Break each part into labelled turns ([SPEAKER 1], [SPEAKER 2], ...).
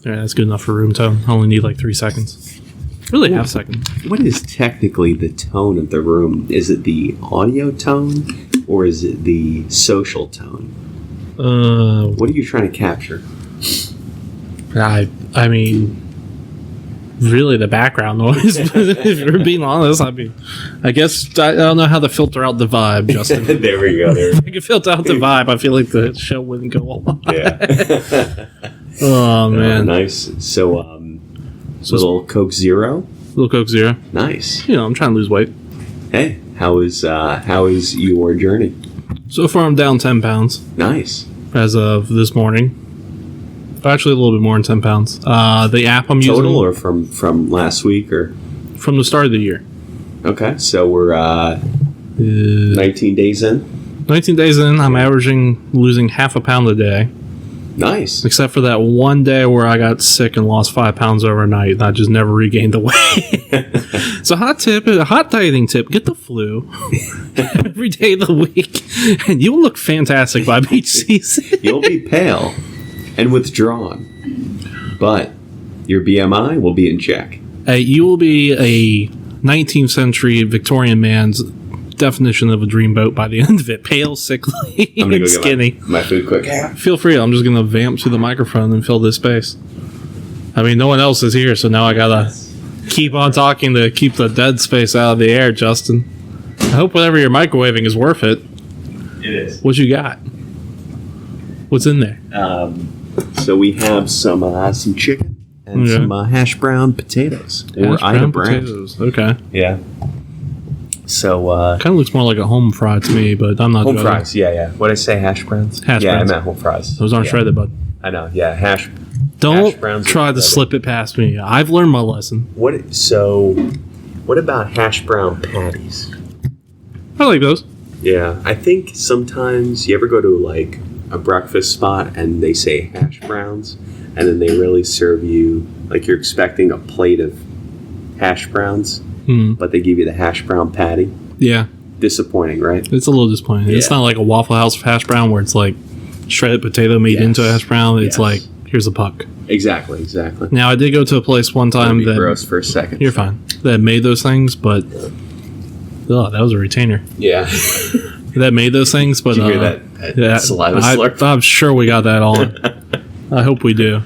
[SPEAKER 1] Yeah, that's good enough for room tone. I only need like 3 seconds. Really, half second.
[SPEAKER 2] What is technically the tone of the room? Is it the audio tone or is it the social tone? What are you trying to capture?
[SPEAKER 1] I mean, really the background noise. If you're being honest, I guess I don't know how to filter out the vibe, Justin.
[SPEAKER 2] There we go.
[SPEAKER 1] If I could filter out the vibe, I feel like the show wouldn't go on.
[SPEAKER 2] Yeah.
[SPEAKER 1] Oh, man.
[SPEAKER 2] Nice. So, little Coke Zero?
[SPEAKER 1] Little Coke Zero.
[SPEAKER 2] Nice.
[SPEAKER 1] You know, I'm trying to lose weight.
[SPEAKER 2] Hey, how is your journey?
[SPEAKER 1] So far, I'm down 10 pounds.
[SPEAKER 2] Nice.
[SPEAKER 1] As of this morning. Actually, a little bit more than 10 pounds. The app I'm using...
[SPEAKER 2] Total or from last week? Or
[SPEAKER 1] from the start of the year.
[SPEAKER 2] Okay, so we're 19 days in?
[SPEAKER 1] 19 days in, I'm averaging losing half a pound a day.
[SPEAKER 2] Nice.
[SPEAKER 1] Except for that one day where I got sick and lost 5 pounds overnight, and I just never regained the weight. So a hot dieting tip, get the flu every day of the week, and you'll look fantastic by beach season.
[SPEAKER 2] You'll be pale and withdrawn, but your BMI will be in check.
[SPEAKER 1] You will be a 19th century Victorian man's definition of a dreamboat by the end of it. Pale, sickly,
[SPEAKER 2] I'm gonna go
[SPEAKER 1] skinny.
[SPEAKER 2] Get my food quick.
[SPEAKER 1] Feel free. I'm just going to vamp to the microphone and fill this space. I mean, no one else is here, so now I got to keep on talking to keep the dead space out of the air, Justin. I hope whatever you're microwaving is worth it.
[SPEAKER 2] It is.
[SPEAKER 1] What you got? What's in there?
[SPEAKER 2] So we have some chicken and some hash brown potatoes. Or Ida Brand.
[SPEAKER 1] Potatoes. Okay.
[SPEAKER 2] Yeah. So,
[SPEAKER 1] kind of looks more like a home fry to me, but I'm not
[SPEAKER 2] home
[SPEAKER 1] judging.
[SPEAKER 2] fries, yeah. What did I say, hash browns?
[SPEAKER 1] Hash
[SPEAKER 2] browns.
[SPEAKER 1] browns.
[SPEAKER 2] I meant home fries.
[SPEAKER 1] Those aren't shredded, bud.
[SPEAKER 2] I know, yeah, hash
[SPEAKER 1] Don't
[SPEAKER 2] browns
[SPEAKER 1] try to slip it past me. I've learned my lesson.
[SPEAKER 2] What about hash brown patties?
[SPEAKER 1] I like those.
[SPEAKER 2] Yeah, I think sometimes you ever go to like a breakfast spot and they say hash browns, and then they really serve you like you're expecting a plate of hash browns, but they give you the hash brown patty.
[SPEAKER 1] Yeah.
[SPEAKER 2] Disappointing, right?
[SPEAKER 1] It's a little disappointing.
[SPEAKER 2] Yeah.
[SPEAKER 1] It's not like a Waffle House hash brown where it's like shredded potato made into a hash brown. It's like, here's a puck.
[SPEAKER 2] Exactly.
[SPEAKER 1] Now, I did go to a place one time that...
[SPEAKER 2] gross for a second.
[SPEAKER 1] You're fine. That made those things, but... Oh, that was a retainer.
[SPEAKER 2] Yeah.
[SPEAKER 1] That made those things, but...
[SPEAKER 2] Did you hear that saliva slurp?
[SPEAKER 1] I'm sure we got that on. I hope we do.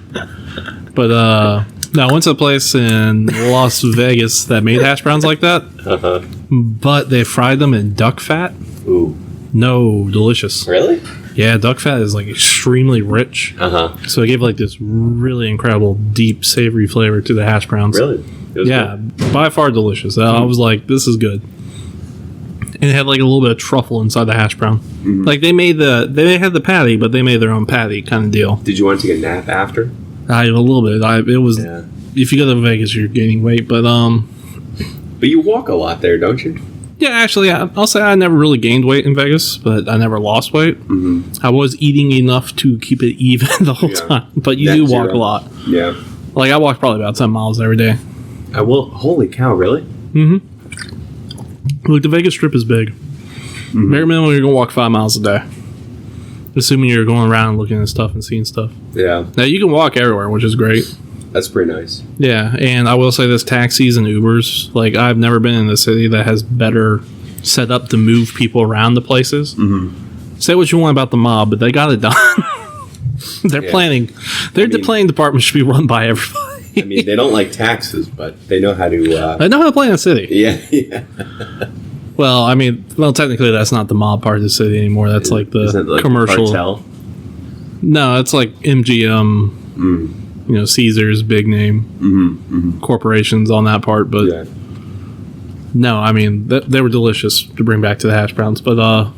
[SPEAKER 1] But, no, I went to a place in Las Vegas that made hash browns like that.
[SPEAKER 2] Uh-huh.
[SPEAKER 1] But they fried them in duck fat.
[SPEAKER 2] Ooh.
[SPEAKER 1] No, delicious.
[SPEAKER 2] Really?
[SPEAKER 1] Yeah, duck fat is like extremely rich.
[SPEAKER 2] Uh-huh.
[SPEAKER 1] So it gave like this really incredible, deep, savory flavor to the hash browns.
[SPEAKER 2] Really?
[SPEAKER 1] Yeah,
[SPEAKER 2] good.
[SPEAKER 1] by far delicious. I was like, this is good. And it had like a little bit of truffle inside the hash brown. Mm-hmm. Like they had the patty, but they made their own patty kind of deal.
[SPEAKER 2] Did you want to take a nap after?
[SPEAKER 1] A little bit. It was. Yeah. If you go to Vegas, you're gaining weight, but
[SPEAKER 2] But you walk a lot there, don't you?
[SPEAKER 1] Yeah, actually, I'll say I never really gained weight in Vegas, but I never lost weight. Mm-hmm. I was eating enough to keep it even the whole time, but you do walk a lot.
[SPEAKER 2] Yeah.
[SPEAKER 1] Like, I walk probably about 10 miles every day.
[SPEAKER 2] I will. Holy cow, really?
[SPEAKER 1] Mm-hmm. Look, the Vegas Strip is big. Mm-hmm. Bare minimum, you're going to walk 5 miles a day. Assuming you're going around looking at stuff and seeing stuff.
[SPEAKER 2] Yeah.
[SPEAKER 1] Now, you can walk everywhere, which is great.
[SPEAKER 2] That's pretty nice.
[SPEAKER 1] Yeah, and I will say this, taxis and Ubers, like, I've never been in a city that has better set up to move people around the places. Mm-hmm. Say what you want about the mob, but they got it done. Their planning department should be run by everybody.
[SPEAKER 2] I mean, they don't like taxes, but they know how to...
[SPEAKER 1] They know how to plan a city.
[SPEAKER 2] Yeah.
[SPEAKER 1] Well, I mean, technically that's not the mob part of the city anymore. That's like the commercial...
[SPEAKER 2] The cartel?
[SPEAKER 1] No, it's like MGM... You know, Caesars, big name corporations on that part, but no, I mean they were delicious to bring back to the hash browns. But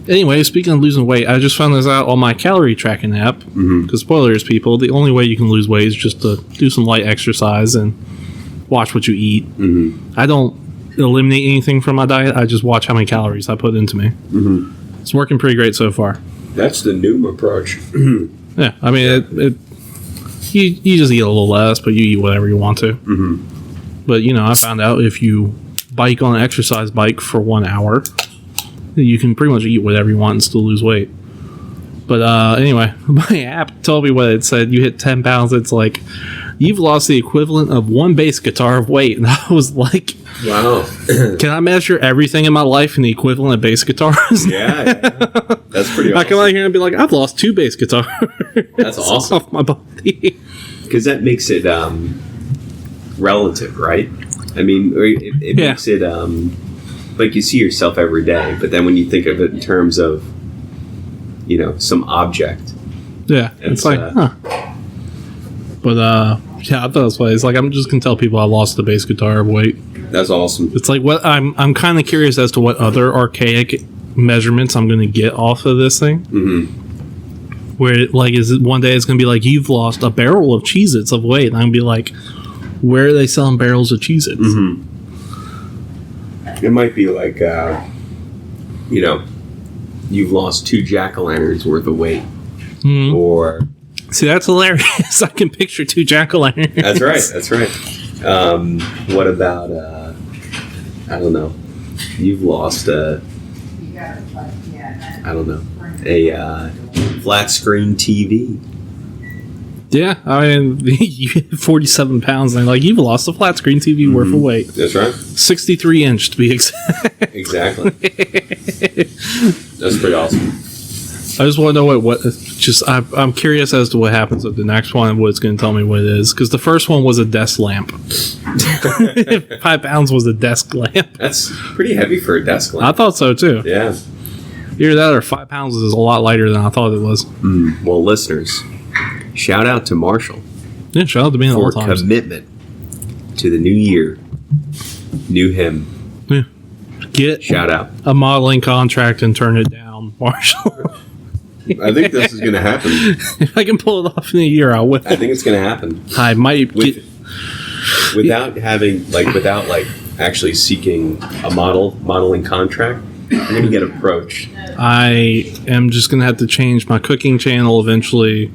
[SPEAKER 1] anyway, speaking of losing weight, I just found this out on my calorie tracking app. Because spoilers, people, the only way you can lose weight is just to do some light exercise and watch what you eat. I don't eliminate anything from my diet. I just watch how many calories I put into me. It's working pretty great so far.
[SPEAKER 2] That's the new approach.
[SPEAKER 1] Yeah, I mean You just eat a little less, but you eat whatever you want to. But, you know, I found out if you bike on an exercise bike for 1 hour, you can pretty much eat whatever you want and still lose weight. But anyway, my app told me what it said. You hit 10 pounds, it's like, you've lost the equivalent of one bass guitar of weight. And I was like,
[SPEAKER 2] wow.
[SPEAKER 1] Can I measure everything in my life in the equivalent of bass guitars?
[SPEAKER 2] Yeah. That's pretty awesome.
[SPEAKER 1] I come out here and be like, I've lost 2 bass guitars.
[SPEAKER 2] That's awesome.
[SPEAKER 1] Off my body.
[SPEAKER 2] Because that makes it relative, right? I mean, it makes it like you see yourself every day, but then when you think of it in terms of, some object.
[SPEAKER 1] Yeah, it's like, huh. But, yeah, I thought it was funny. It's like, I'm just going to tell people I lost the bass guitar of weight.
[SPEAKER 2] That's awesome.
[SPEAKER 1] It's like, what I'm kind of curious as to what other archaic measurements I'm going to get off of this thing.
[SPEAKER 2] Mm-hmm.
[SPEAKER 1] Where, is it one day it's going to be like, you've lost a barrel of Cheez-Its of weight. And I'm going to be like, where are they selling barrels of Cheez-Its?
[SPEAKER 2] Mm-hmm. It might be like, you've lost 2 jack-o'-lanterns worth of weight.
[SPEAKER 1] Mm-hmm.
[SPEAKER 2] Or...
[SPEAKER 1] See, that's hilarious. I can picture 2 jack-o'-lanterns.
[SPEAKER 2] That's right. What about, I don't know, you've lost a flat screen TV.
[SPEAKER 1] Yeah, I mean, you hit 47 pounds, and they're like, you've lost a flat screen TV worth of weight.
[SPEAKER 2] That's right.
[SPEAKER 1] 63 inch to be exact.
[SPEAKER 2] Exactly. That's pretty awesome.
[SPEAKER 1] I just want to know I'm curious as to what happens with the next one and what it's going to tell me what it is. Because the first one was a desk lamp. 5 pounds was a desk lamp.
[SPEAKER 2] That's pretty heavy for a desk lamp.
[SPEAKER 1] I thought so too.
[SPEAKER 2] Yeah.
[SPEAKER 1] Either that or 5 pounds is a lot lighter than I thought it was.
[SPEAKER 2] Well, listeners, shout out to Marshall.
[SPEAKER 1] Yeah, shout out to me all the time.
[SPEAKER 2] Commitment to the new year. New him.
[SPEAKER 1] Yeah. Get
[SPEAKER 2] shout out
[SPEAKER 1] a modeling contract and turn it down, Marshall.
[SPEAKER 2] I think this is going to happen.
[SPEAKER 1] If I can pull it off in a year, I will.
[SPEAKER 2] I think it's going to happen.
[SPEAKER 1] I might
[SPEAKER 2] without actually seeking a modeling contract. I'm going to get approached.
[SPEAKER 1] I am just going to have to change my cooking channel eventually,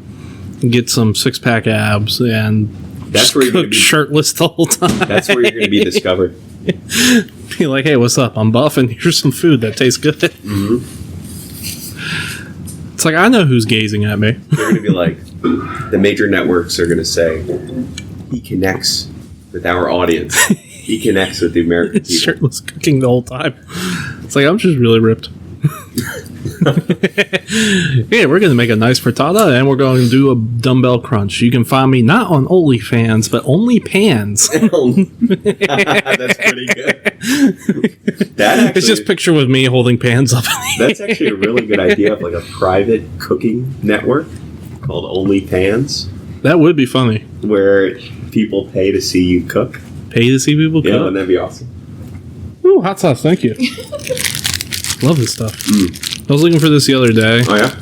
[SPEAKER 1] and get some 6-pack abs, and
[SPEAKER 2] that's where you're
[SPEAKER 1] cook shirtless the whole time.
[SPEAKER 2] That's where you're going to be discovered.
[SPEAKER 1] Be like, hey, what's up? I'm buff, and here's some food that tastes good.
[SPEAKER 2] Mm-hmm.
[SPEAKER 1] It's like, I know who's gazing at me.
[SPEAKER 2] They're going to be like, the major networks are going to say, he connects with our audience. He connects with the American people.
[SPEAKER 1] Shirtless cooking the whole time. It's like, I'm just really ripped. Yeah, we're going to make a nice frittata, and we're going to do a dumbbell crunch. You can find me not on OnlyFans, but OnlyPans.
[SPEAKER 2] That's pretty good.
[SPEAKER 1] It's just picture with me holding pans up.
[SPEAKER 2] That's actually a really good idea of like a private cooking network called OnlyPans.
[SPEAKER 1] That would be funny.
[SPEAKER 2] Where people pay to see you cook.
[SPEAKER 1] Pay to see people cook?
[SPEAKER 2] Yeah, wouldn't that be awesome?
[SPEAKER 1] Ooh, hot sauce, thank you. Love this stuff. I was looking for this the other day.
[SPEAKER 2] Oh, yeah?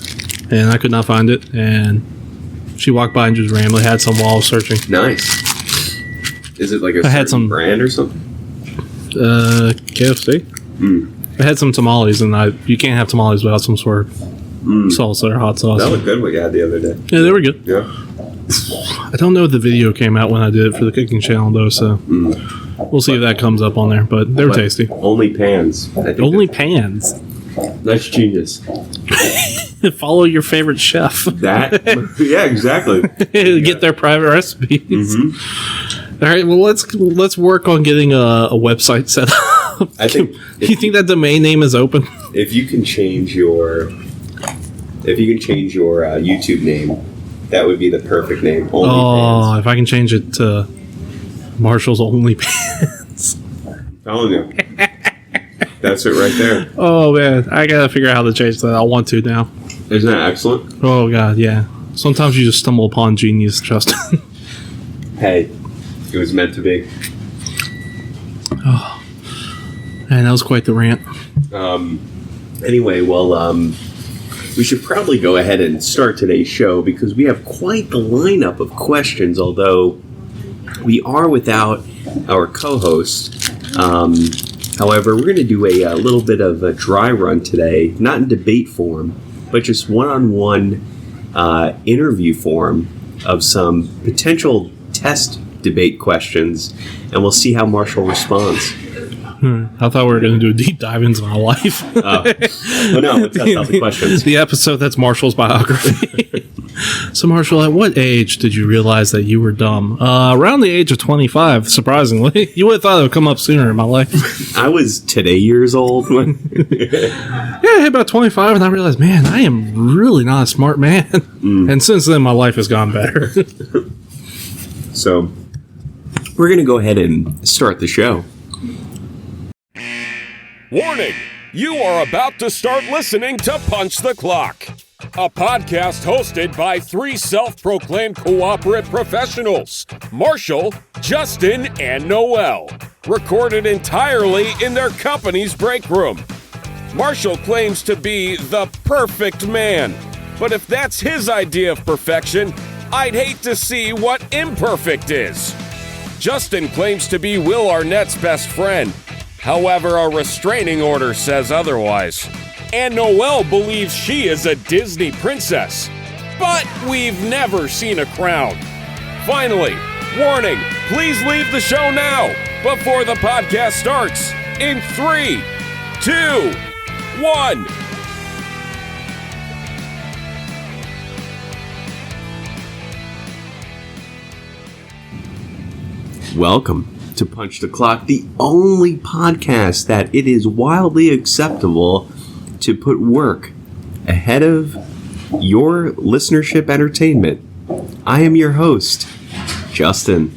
[SPEAKER 1] And I could not find it. And she walked by and just randomly had some while I was searching.
[SPEAKER 2] Nice. Is it like a certain brand or something?
[SPEAKER 1] KFC. I had some tamales, and you can't have tamales without some sort of salsa or hot sauce.
[SPEAKER 2] That looked good what you had the other day.
[SPEAKER 1] Yeah, they were good.
[SPEAKER 2] Yeah.
[SPEAKER 1] I don't know if the video came out when I did it for the cooking channel, though, so we'll see if that comes up on there, but they were tasty.
[SPEAKER 2] Only pans.
[SPEAKER 1] Only pans.
[SPEAKER 2] That's genius.
[SPEAKER 1] Follow your favorite chef.
[SPEAKER 2] Yeah, exactly.
[SPEAKER 1] Get their private recipes. All right, well, let's work on getting a website set up.
[SPEAKER 2] I think.
[SPEAKER 1] You think that domain name is open?
[SPEAKER 2] If you can change your YouTube name, that would be the perfect name.
[SPEAKER 1] OnlyPans. If I can change it to Marshall's OnlyPans.
[SPEAKER 2] Telling you. That's it right there.
[SPEAKER 1] Oh, man. I got to figure out how to change that. I want to now.
[SPEAKER 2] Isn't that excellent?
[SPEAKER 1] Oh, God, yeah. Sometimes you just stumble upon genius, Justin.
[SPEAKER 2] Hey, it was meant to be.
[SPEAKER 1] Oh, man, that was quite the rant.
[SPEAKER 2] Anyway, well, we should probably go ahead and start today's show because we have quite the lineup of questions, although we are without our co-host. However, we're going to do a little bit of a dry run today, not in debate form, but just one-on-one interview form of some potential test debate questions, and we'll see how Marshall responds.
[SPEAKER 1] I thought we were going to do a deep dive into my life.
[SPEAKER 2] Well, no, that's not the questions.
[SPEAKER 1] The episode that's Marshall's biography. So, Marshall, at what age did you realize that you were dumb? Around the age of 25, surprisingly. You would have thought it would come up sooner in my life.
[SPEAKER 2] I was today years old when...
[SPEAKER 1] Yeah, I hit about 25, and I realized, man, I am really not a smart man. And since then, my life has gone better.
[SPEAKER 2] So, we're going to go ahead and start the show.
[SPEAKER 3] Warning! You are about to start listening to Punch the Clock, a podcast hosted by three self-proclaimed cooperative professionals, Marshall, Justin, and Noel, recorded entirely in their company's break room. Marshall claims to be the perfect man, but if that's his idea of perfection, I'd hate to see what imperfect is. Justin claims to be Will Arnett's best friend. However, a restraining order says otherwise. And Noelle believes she is a Disney princess. But we've never seen a crown. Finally, warning, please leave the show now before the podcast starts. In 3, 2, 1.
[SPEAKER 2] Welcome to Punch the Clock, the only podcast that it is wildly acceptable to put work ahead of your listenership entertainment. I am your host, Justin.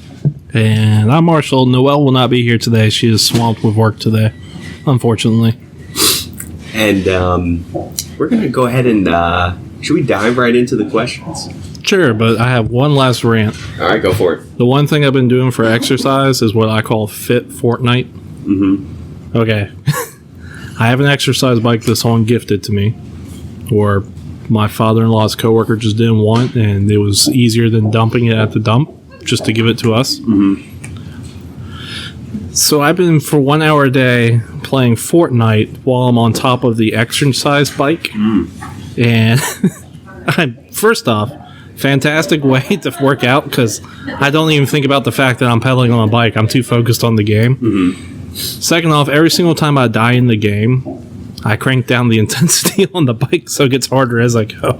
[SPEAKER 1] And I'm Marshall. Noelle will not be here today. She is swamped with work today, unfortunately.
[SPEAKER 2] And we're going to go ahead and... should we dive right into the questions?
[SPEAKER 1] Sure, but I have one last rant.
[SPEAKER 2] All right, go for it.
[SPEAKER 1] The one thing I've been doing for exercise is what I call Fit Fortnite. Mm-hmm. Okay. I have an exercise bike that someone gifted to me, or my father-in-law's coworker just didn't want, and it was easier than dumping it at the dump just to give it to us. Mm-hmm. So I've been for 1 hour a day playing Fortnite while I'm on top of the exercise bike. And first off, fantastic way to work out because I don't even think about the fact that I'm pedaling on a bike. I'm too focused on the game. Mm-hmm. Second off, every single time I die in the game, I crank down the intensity on the bike so it gets harder as I go.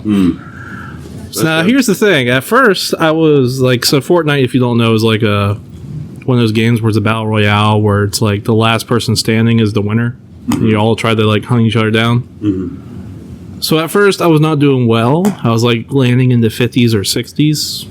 [SPEAKER 1] So now here's the thing. At first, I was like, so Fortnite, if you don't know, is like one of those games where it's a battle royale where it's like the last person standing is the winner. Mm-hmm. You all try to like hunt each other down. Mm-hmm. So at first, I was not doing well. I was like landing in the 50s or 60s,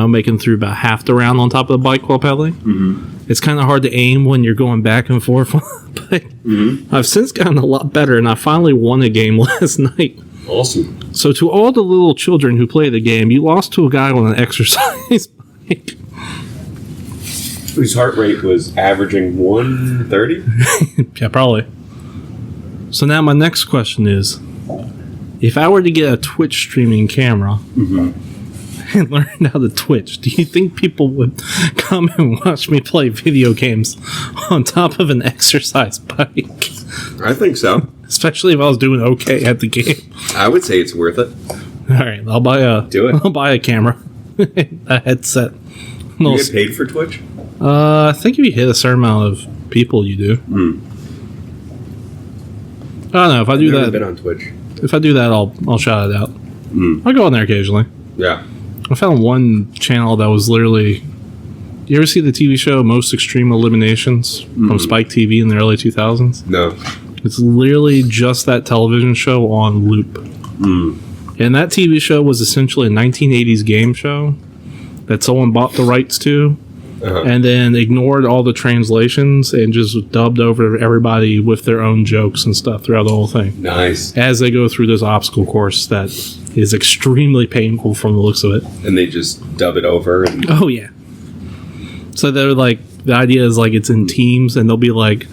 [SPEAKER 1] making through about half the round on top of the bike while pedaling. Mm-hmm. It's kind of hard to aim when you're going back and forth on the bike. Mm-hmm. I've since gotten a lot better, and I finally won a game last night.
[SPEAKER 2] Awesome.
[SPEAKER 1] So to all the little children who play the game, you lost to a guy on an exercise bike.
[SPEAKER 2] Whose heart rate was averaging 130?
[SPEAKER 1] Yeah, probably. So now my next question is, if I were to get a Twitch streaming camera and learn how to Twitch, do you think people would come and watch me play video games on top of an exercise bike?
[SPEAKER 2] I think so.
[SPEAKER 1] Especially if I was doing okay at the game.
[SPEAKER 2] I would say it's worth it.
[SPEAKER 1] All right, I'll buy a camera, a headset.
[SPEAKER 2] You get paid for Twitch?
[SPEAKER 1] I think if you hit a certain amount of people, you do. I don't know if I do that. I've
[SPEAKER 2] been on Twitch.
[SPEAKER 1] If I do that, I'll shout it out. I'll go on there occasionally.
[SPEAKER 2] Yeah.
[SPEAKER 1] I found one channel that was literally... You ever see the TV show Most Extreme Eliminations from Spike TV in the early 2000s?
[SPEAKER 2] No.
[SPEAKER 1] It's literally just that television show on loop. And that TV show was essentially a 1980s game show that someone bought the rights to and then ignored all the translations and just dubbed over everybody with their own jokes and stuff throughout the whole thing.
[SPEAKER 2] Nice.
[SPEAKER 1] As they go through this obstacle course that is extremely painful from the looks of it.
[SPEAKER 2] And they just dub it over.
[SPEAKER 1] Oh, yeah. So they're like, the idea is like it's in teams, and they'll be like,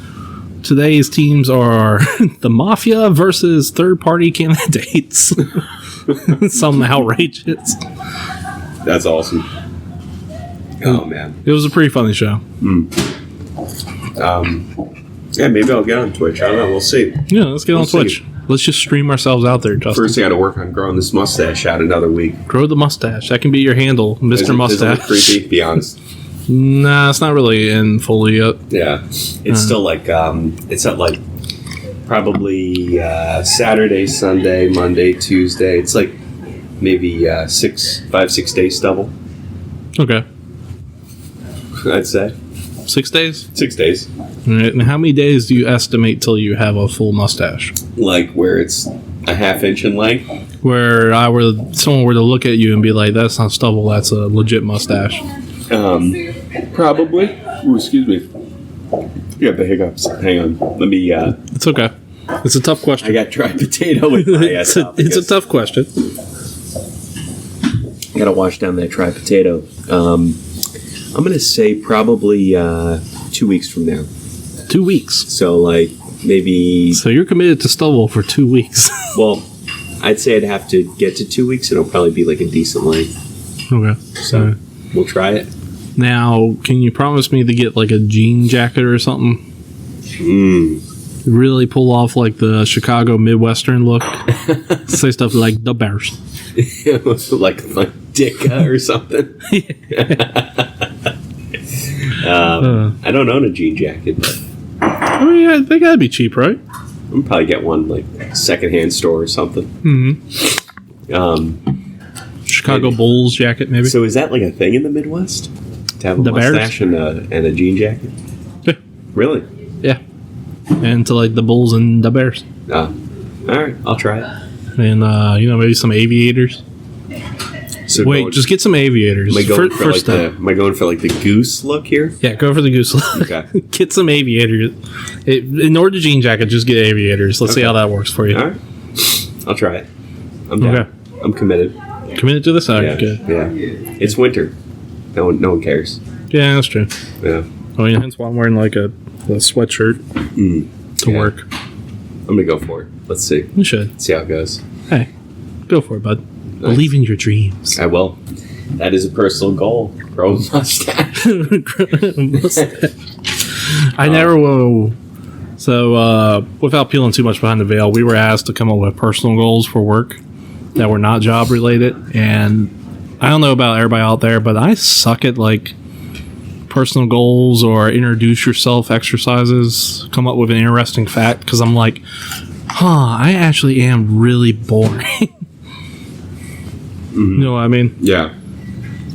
[SPEAKER 1] today's teams are the Mafia versus third-party candidates. Something outrageous.
[SPEAKER 2] That's awesome. Oh, man.
[SPEAKER 1] It was a pretty funny show.
[SPEAKER 2] Yeah, maybe I'll get on Twitch. I don't know. We'll see.
[SPEAKER 1] Yeah, let's get on Twitch. Let's just stream ourselves out there, Justin.
[SPEAKER 2] First, I got to work on growing this mustache out another week.
[SPEAKER 1] Grow the mustache. That can be your handle, Mr. Mustache.
[SPEAKER 2] It's creepy, to be honest.
[SPEAKER 1] Nah, it's not really in fully yet.
[SPEAKER 2] Yeah, it's still like it's at like probably Saturday, Sunday, Monday, Tuesday. It's like maybe 5-6 days stubble.
[SPEAKER 1] Okay.
[SPEAKER 2] I'd say
[SPEAKER 1] 6 days.
[SPEAKER 2] 6 days.
[SPEAKER 1] All right. And how many days do you estimate till you have a full mustache?
[SPEAKER 2] Like where it's a half-inch in length.
[SPEAKER 1] Where someone were to look at you and be like, "That's not stubble. That's a legit mustache."
[SPEAKER 2] Probably. Ooh, excuse me. You have the hiccups. Hang on. Let me.
[SPEAKER 1] It's okay. It's a tough question.
[SPEAKER 2] I got dried potato in my
[SPEAKER 1] it's a tough question.
[SPEAKER 2] I gotta wash down that dried potato. I'm gonna say probably 2 weeks from now.
[SPEAKER 1] 2 weeks.
[SPEAKER 2] So like maybe.
[SPEAKER 1] So you're committed to stubble for 2 weeks.
[SPEAKER 2] Well, I'd say I'd have to get to 2 weeks. It'll probably be like a decent length.
[SPEAKER 1] Okay.
[SPEAKER 2] So we'll try it.
[SPEAKER 1] Now, can you promise me to get like a jean jacket or something? Really pull off like the Chicago Midwestern look. Say stuff like the Bears.
[SPEAKER 2] like Dicka or something. I don't own a jean jacket, but
[SPEAKER 1] I mean, yeah, they gotta be cheap, right?
[SPEAKER 2] I'll probably get one like secondhand store or something.
[SPEAKER 1] Chicago Bulls jacket, maybe.
[SPEAKER 2] So is that like a thing in the Midwest? To have a
[SPEAKER 1] The
[SPEAKER 2] mustache and a jean jacket?
[SPEAKER 1] Yeah.
[SPEAKER 2] Really?
[SPEAKER 1] Yeah. And to like the Bulls and the Bears.
[SPEAKER 2] All right, I'll try it.
[SPEAKER 1] And maybe some aviators.
[SPEAKER 2] So
[SPEAKER 1] wait, just get some aviators.
[SPEAKER 2] Am I going for
[SPEAKER 1] first step.
[SPEAKER 2] am I going for like the goose look here?
[SPEAKER 1] Yeah, go for the goose look.
[SPEAKER 2] Okay.
[SPEAKER 1] Get some aviators. In order to jean jacket, just get aviators. Let's see how that works for you.
[SPEAKER 2] All right. I'll try it. I'm down.
[SPEAKER 1] Okay.
[SPEAKER 2] I'm committed.
[SPEAKER 1] Committed to this?
[SPEAKER 2] Yeah.
[SPEAKER 1] Good.
[SPEAKER 2] Yeah. It's winter. No one cares.
[SPEAKER 1] Yeah, that's true.
[SPEAKER 2] Yeah.
[SPEAKER 1] I mean, hence why I'm wearing like a sweatshirt to work.
[SPEAKER 2] I'm gonna go for it. Let's see.
[SPEAKER 1] You should.
[SPEAKER 2] See how it goes.
[SPEAKER 1] Hey, go for it, bud.
[SPEAKER 2] Nice.
[SPEAKER 1] Believe in your dreams.
[SPEAKER 2] I will. That is a personal goal. Grow a mustache.
[SPEAKER 1] I never will. So, without peeling too much behind the veil, we were asked to come up with personal goals for work that were not job related. And I don't know about everybody out there, but I suck at like personal goals or introduce yourself exercises. Come up with an interesting fact because I'm like, I actually am really boring. You know what I mean?
[SPEAKER 2] Yeah.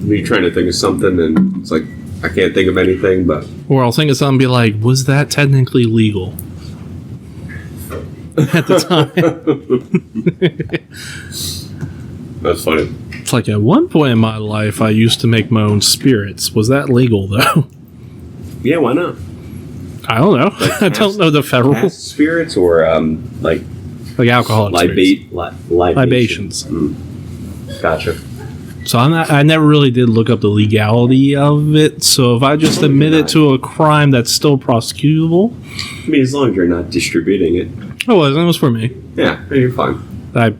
[SPEAKER 2] You're trying to think of something and it's like, I can't think of anything, but...
[SPEAKER 1] Or I'll think of something and be like, was that technically legal? At the time.
[SPEAKER 2] That's funny.
[SPEAKER 1] It's like at one point in my life, I used to make my own spirits. Was that legal, though?
[SPEAKER 2] Yeah, why not?
[SPEAKER 1] I don't know.
[SPEAKER 2] Like
[SPEAKER 1] I don't know the federal...
[SPEAKER 2] Past spirits or, like
[SPEAKER 1] alcoholic spirits.
[SPEAKER 2] Libations. Gotcha.
[SPEAKER 1] So I never really did look up the legality of it. So if I just admit it to a crime that's still prosecutable...
[SPEAKER 2] I mean, as long as you're not distributing it.
[SPEAKER 1] It was for me.
[SPEAKER 2] Yeah, you're fine.
[SPEAKER 1] I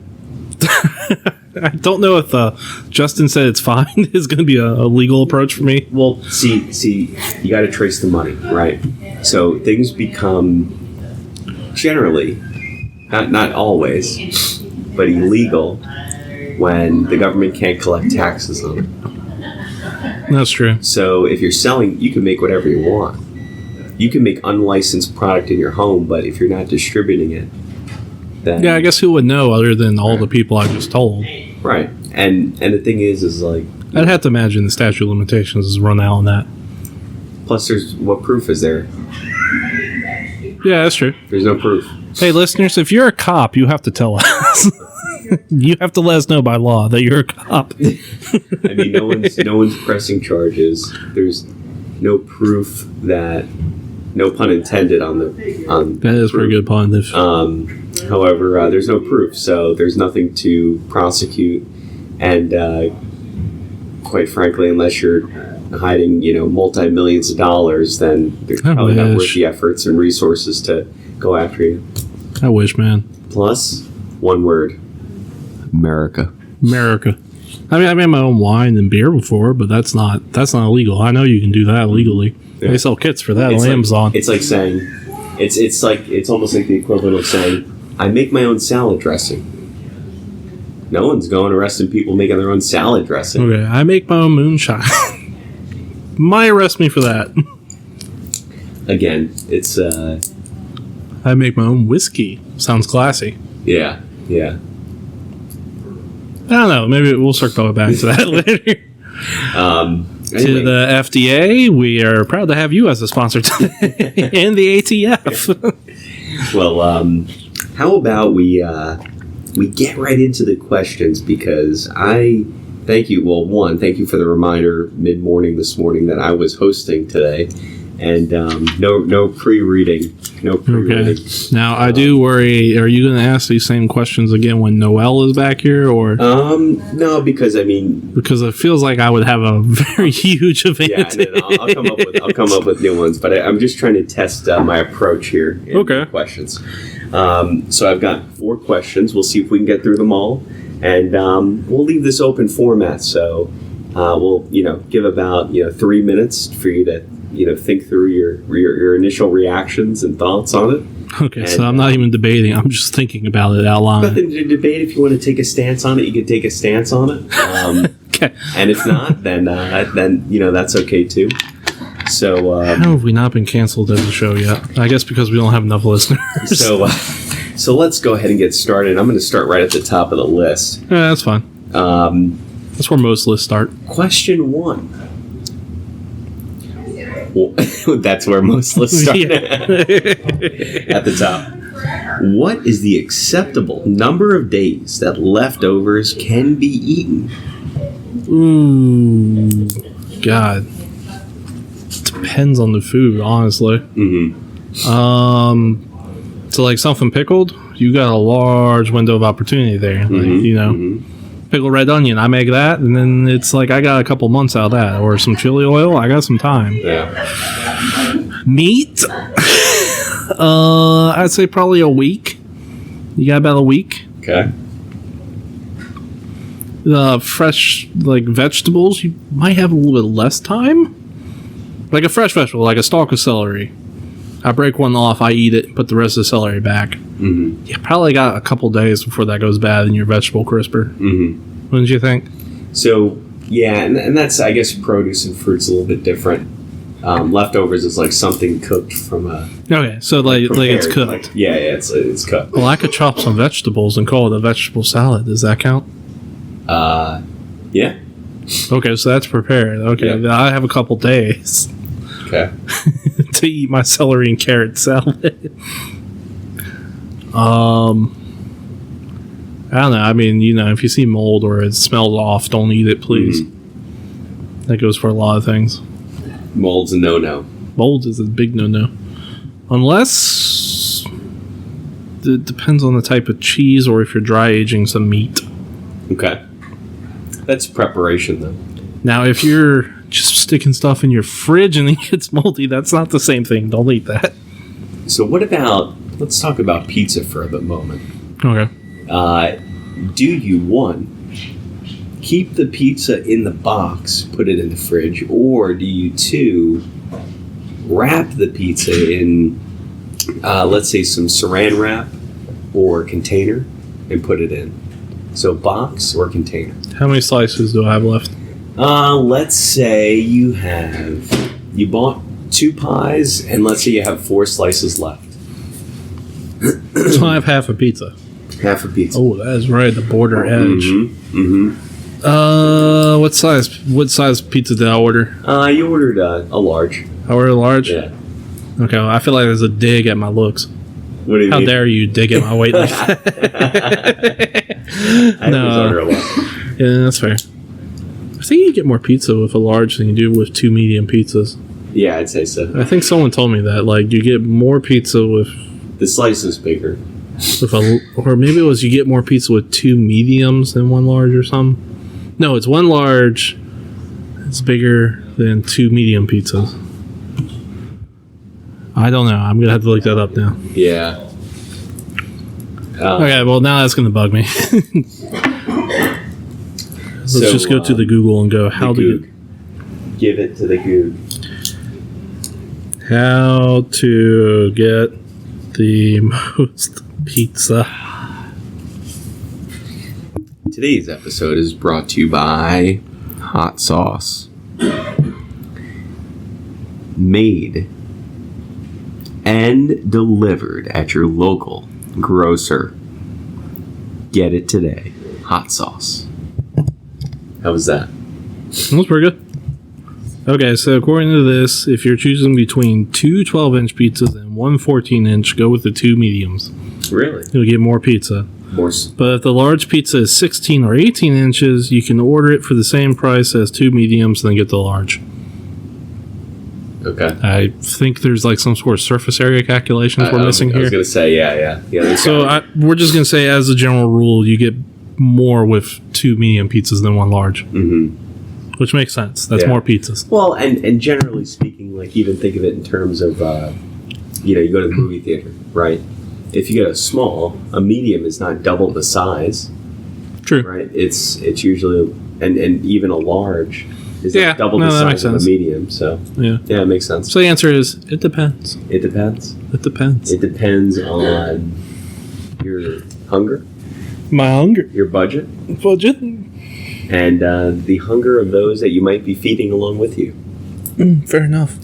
[SPEAKER 1] don't know if Justin said it's fine is going to be a legal approach for me.
[SPEAKER 2] Well, see, you got to trace the money, right? So things become generally, not always, but illegal when the government can't collect taxes on it.
[SPEAKER 1] That's true.
[SPEAKER 2] So if you're selling, you can make whatever you want. You can make unlicensed product in your home, but if you're not distributing it, then...
[SPEAKER 1] Yeah, I guess who would know other than all the people I just told?
[SPEAKER 2] Right. And the thing is like...
[SPEAKER 1] I'd have to imagine the statute of limitations is run out on that.
[SPEAKER 2] Plus, what proof is there?
[SPEAKER 1] Yeah, that's true.
[SPEAKER 2] There's no proof.
[SPEAKER 1] Hey, listeners, if you're a cop, you have to tell us. You have to let us know by law that you're a cop.
[SPEAKER 2] I mean, no one's pressing charges. There's no proof that... No pun intended on the...
[SPEAKER 1] That is pretty good pun.
[SPEAKER 2] However, there's no proof, so there's nothing to prosecute. And quite frankly, unless you're hiding, multi-millions of dollars, then they're probably not worth the efforts and resources to go after you.
[SPEAKER 1] I wish, man.
[SPEAKER 2] Plus, one word. America.
[SPEAKER 1] I mean, I made my own wine and beer before, but that's not illegal. I know you can do that legally. Yeah. They sell kits for that on Amazon.
[SPEAKER 2] It's like saying, it's almost like the equivalent of saying, I make my own salad dressing. No one's going arresting people making their own salad dressing.
[SPEAKER 1] Okay, I make my own moonshine. might arrest me for that.
[SPEAKER 2] Again, it's
[SPEAKER 1] I make my own whiskey. Sounds classy.
[SPEAKER 2] yeah.
[SPEAKER 1] I don't know. Maybe we'll circle back to that later.
[SPEAKER 2] Anyway.
[SPEAKER 1] To the FDA, we are proud to have you as a sponsor today, and the ATF.
[SPEAKER 2] Well, how about we get right into the questions, because I thank you. Well, one, thank you for the reminder mid-morning this morning that I was hosting today, and no pre-reading,
[SPEAKER 1] Okay. Now I do worry. Are you going to ask these same questions again when Noelle is back here, or
[SPEAKER 2] no? Because I mean,
[SPEAKER 1] because it feels like I would have a very huge advantage.
[SPEAKER 2] yeah, no, I'll come up with new ones, but I'm just trying to test my approach here. In
[SPEAKER 1] Okay.
[SPEAKER 2] Questions. So I've got 4 questions. We'll see if we can get through them all, and we'll leave this open format. So we'll give about 3 minutes for you to think through your initial reactions and thoughts on it.
[SPEAKER 1] Okay,
[SPEAKER 2] And,
[SPEAKER 1] so I'm not even debating. I'm just thinking about it out loud.
[SPEAKER 2] Nothing to debate. If you want to take a stance on it, you can take a stance on it.
[SPEAKER 1] Okay.
[SPEAKER 2] And if not, then that's okay too. So
[SPEAKER 1] How have we not been canceled as a show yet? I guess because we don't have enough listeners.
[SPEAKER 2] so let's go ahead and get started. I'm going to start right at the top of the list.
[SPEAKER 1] Yeah, that's fine. That's where most lists start.
[SPEAKER 2] Question 1. Well, that's where most lists start.
[SPEAKER 1] Yeah.
[SPEAKER 2] At the top. What is the acceptable number of days that leftovers can be eaten?
[SPEAKER 1] Ooh, God. Depends on the food, honestly.
[SPEAKER 2] Mm-hmm.
[SPEAKER 1] So like something pickled, you got a large window of opportunity there. Like, pickled red onion, I make that, and then it's like I got a couple months out of that. Or some chili oil, I got some time.
[SPEAKER 2] Yeah.
[SPEAKER 1] Meat, I'd say probably a week. You got about a week.
[SPEAKER 2] Okay.
[SPEAKER 1] Fresh, like vegetables, you might have a little bit less time. Like a fresh vegetable, like a stalk of celery. I break one off, I eat it, put the rest of the celery back.
[SPEAKER 2] Mm-hmm.
[SPEAKER 1] You probably got a couple days before that goes bad in your vegetable crisper.
[SPEAKER 2] Mm-hmm.
[SPEAKER 1] Wouldn't you think?
[SPEAKER 2] So, yeah, and that's, I guess, produce and fruit's a little bit different. Leftovers is like something cooked from a...
[SPEAKER 1] Okay, so like it's
[SPEAKER 2] prepared,
[SPEAKER 1] cooked.
[SPEAKER 2] Yeah, it's cooked.
[SPEAKER 1] Well, I could chop some vegetables and call it a vegetable salad. Does that count?
[SPEAKER 2] Yeah.
[SPEAKER 1] Okay, so that's prepared. Okay,
[SPEAKER 2] Yeah.
[SPEAKER 1] then I have a couple days
[SPEAKER 2] Okay.
[SPEAKER 1] to eat my celery and carrot salad. I don't know. I mean, if you see mold or it smells off, don't eat it, please. That goes for a lot of things.
[SPEAKER 2] Mold's a no-no.
[SPEAKER 1] Mold is a big no-no. Unless it depends on the type of cheese or if you're dry aging some meat.
[SPEAKER 2] Okay. That's preparation, though.
[SPEAKER 1] Now, if you're just sticking stuff in your fridge and it gets moldy, that's not the same thing. Don't eat that.
[SPEAKER 2] So what about... Let's talk about pizza for a moment.
[SPEAKER 1] Okay.
[SPEAKER 2] Do you, 1, keep the pizza in the box, put it in the fridge, or do you, 2, wrap the pizza in, let's say, some saran wrap or container and put it in? So box or container?
[SPEAKER 1] How many slices do I have left?
[SPEAKER 2] Let's say you bought 2 pies, and let's say you have 4 slices left.
[SPEAKER 1] So I have half a pizza.
[SPEAKER 2] Half a pizza.
[SPEAKER 1] Oh, that is right, the border edge. What size pizza did I order?
[SPEAKER 2] You ordered a large.
[SPEAKER 1] I ordered a large?
[SPEAKER 2] Yeah.
[SPEAKER 1] Okay, well, I feel like there's a dig at my looks.
[SPEAKER 2] What do you
[SPEAKER 1] How
[SPEAKER 2] mean?
[SPEAKER 1] dare you dig at my weight like that?
[SPEAKER 2] I always order a lot.
[SPEAKER 1] Yeah, that's fair. I think you get more pizza with a large than you do with 2 medium pizzas.
[SPEAKER 2] Yeah, I'd say so.
[SPEAKER 1] I think someone told me that. Like, you get more pizza with
[SPEAKER 2] The slice is bigger.
[SPEAKER 1] or maybe it was you get more pizza with 2 mediums than 1 large or something. No, it's 1 large. It's bigger than 2 medium pizzas. I don't know. I'm gonna have to look that up now.
[SPEAKER 2] Yeah.
[SPEAKER 1] Okay, well now that's gonna bug me. Let's just go to the Google and go how to
[SPEAKER 2] give it to the Goog.
[SPEAKER 1] how to get the most pizza.
[SPEAKER 2] Today's episode is brought to you by hot sauce. made and delivered at your local grocer. Get it today. Hot sauce. How was that?
[SPEAKER 1] That was pretty good. Okay, so according to this, if you're choosing between two 12-inch pizzas and one 14-inch, go with the two mediums.
[SPEAKER 2] Really?
[SPEAKER 1] You'll get more pizza.
[SPEAKER 2] More.
[SPEAKER 1] But if the large pizza is 16 or 18 inches, you can order it for the same price as two mediums and then get the large.
[SPEAKER 2] Okay.
[SPEAKER 1] I think there's like some sort of surface area calculations we're missing here.
[SPEAKER 2] I was going to say, yeah.
[SPEAKER 1] So we're just going to say, as a general rule, you get more with two medium pizzas than one large.
[SPEAKER 2] Mm-hmm.
[SPEAKER 1] Which makes sense. That's more pizzas.
[SPEAKER 2] Well, and generally speaking, like even think of it in terms of, you go to the movie theater, right? If you get a medium is not double the size.
[SPEAKER 1] True.
[SPEAKER 2] Right? It's usually, and even a large is not double the size of a medium. So, yeah, it makes sense.
[SPEAKER 1] So the answer is, it depends.
[SPEAKER 2] It depends.
[SPEAKER 1] It depends.
[SPEAKER 2] It depends on your hunger.
[SPEAKER 1] My hunger.
[SPEAKER 2] Your budget. And the hunger of those that you might be feeding along with you.
[SPEAKER 1] Fair enough.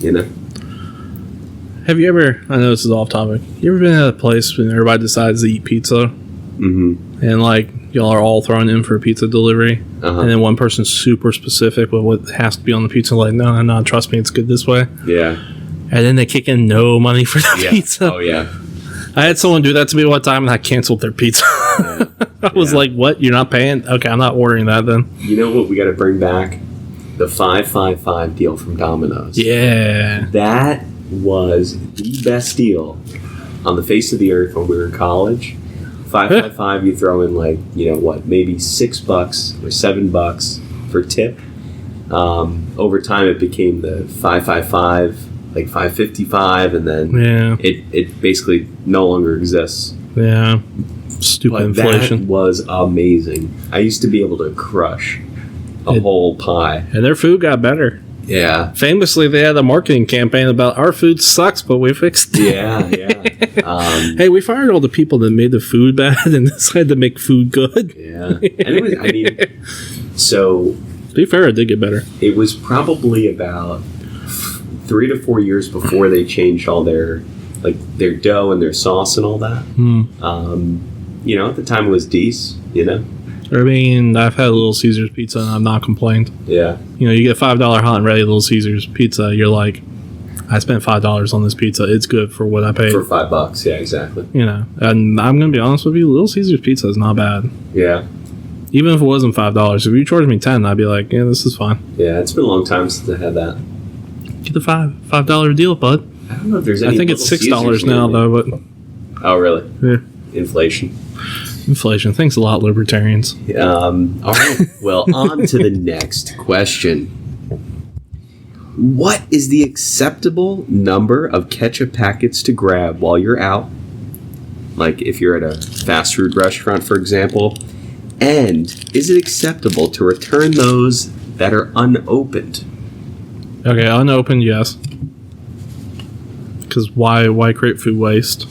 [SPEAKER 1] Have you ever, I know this is off topic, you ever been at a place when everybody decides to eat pizza? Mm-hmm. And like, y'all are all thrown in for a pizza delivery, and then one person's super specific with what has to be on the pizza, like, no, trust me, it's good this way.
[SPEAKER 2] Yeah.
[SPEAKER 1] And then they kick in no money for the pizza.
[SPEAKER 2] Oh, yeah.
[SPEAKER 1] I had someone do that to me one time, and I canceled their pizza. I was like, what? You're not paying? Okay, I'm not ordering that then.
[SPEAKER 2] You know what? We got to bring back the 555 deal from Domino's.
[SPEAKER 1] Yeah.
[SPEAKER 2] That was the best deal on the face of the earth when we were in college. 555, you throw in like, maybe $6 or $7 for tip. Over time, it became the 555, like 555, and then it basically no longer exists.
[SPEAKER 1] Yeah. Stupid inflation.
[SPEAKER 2] That was amazing. I used to be able to crush a whole pie.
[SPEAKER 1] And their food got better.
[SPEAKER 2] Yeah.
[SPEAKER 1] Famously, they had a marketing campaign about our food sucks, but we fixed it.
[SPEAKER 2] Yeah.
[SPEAKER 1] Hey, we fired all the people that made the food bad and decided to make food good.
[SPEAKER 2] Yeah. And it was, so...
[SPEAKER 1] To be fair, it did get better.
[SPEAKER 2] It was probably about 3 to 4 years before they changed all their dough and their sauce and all that. At the time it was decent,
[SPEAKER 1] I mean, I've had a Little Caesars pizza and I've not complained.
[SPEAKER 2] Yeah.
[SPEAKER 1] You get $5 hot and ready Little Caesars pizza, you're like, I spent $5 on this pizza. It's good for what I paid.
[SPEAKER 2] For $5, yeah, exactly.
[SPEAKER 1] And I'm going to be honest with you, Little Caesars pizza is not bad.
[SPEAKER 2] Yeah.
[SPEAKER 1] Even if it wasn't $5. If you charged me $10, I'd be like, yeah, this is fine.
[SPEAKER 2] Yeah, it's been a long time since I had that.
[SPEAKER 1] Get the $5 deal, bud.
[SPEAKER 2] I don't know if there's any.
[SPEAKER 1] I think it's $6 now, though. But
[SPEAKER 2] oh, really?
[SPEAKER 1] Yeah.
[SPEAKER 2] Inflation.
[SPEAKER 1] Thanks a lot, libertarians.
[SPEAKER 2] All right. Well, on to the next question. What is the acceptable number of ketchup packets to grab while you're out? Like if you're at a fast food restaurant, for example. And is it acceptable to return those that are unopened?
[SPEAKER 1] Okay, unopened, yes. Because why create food waste?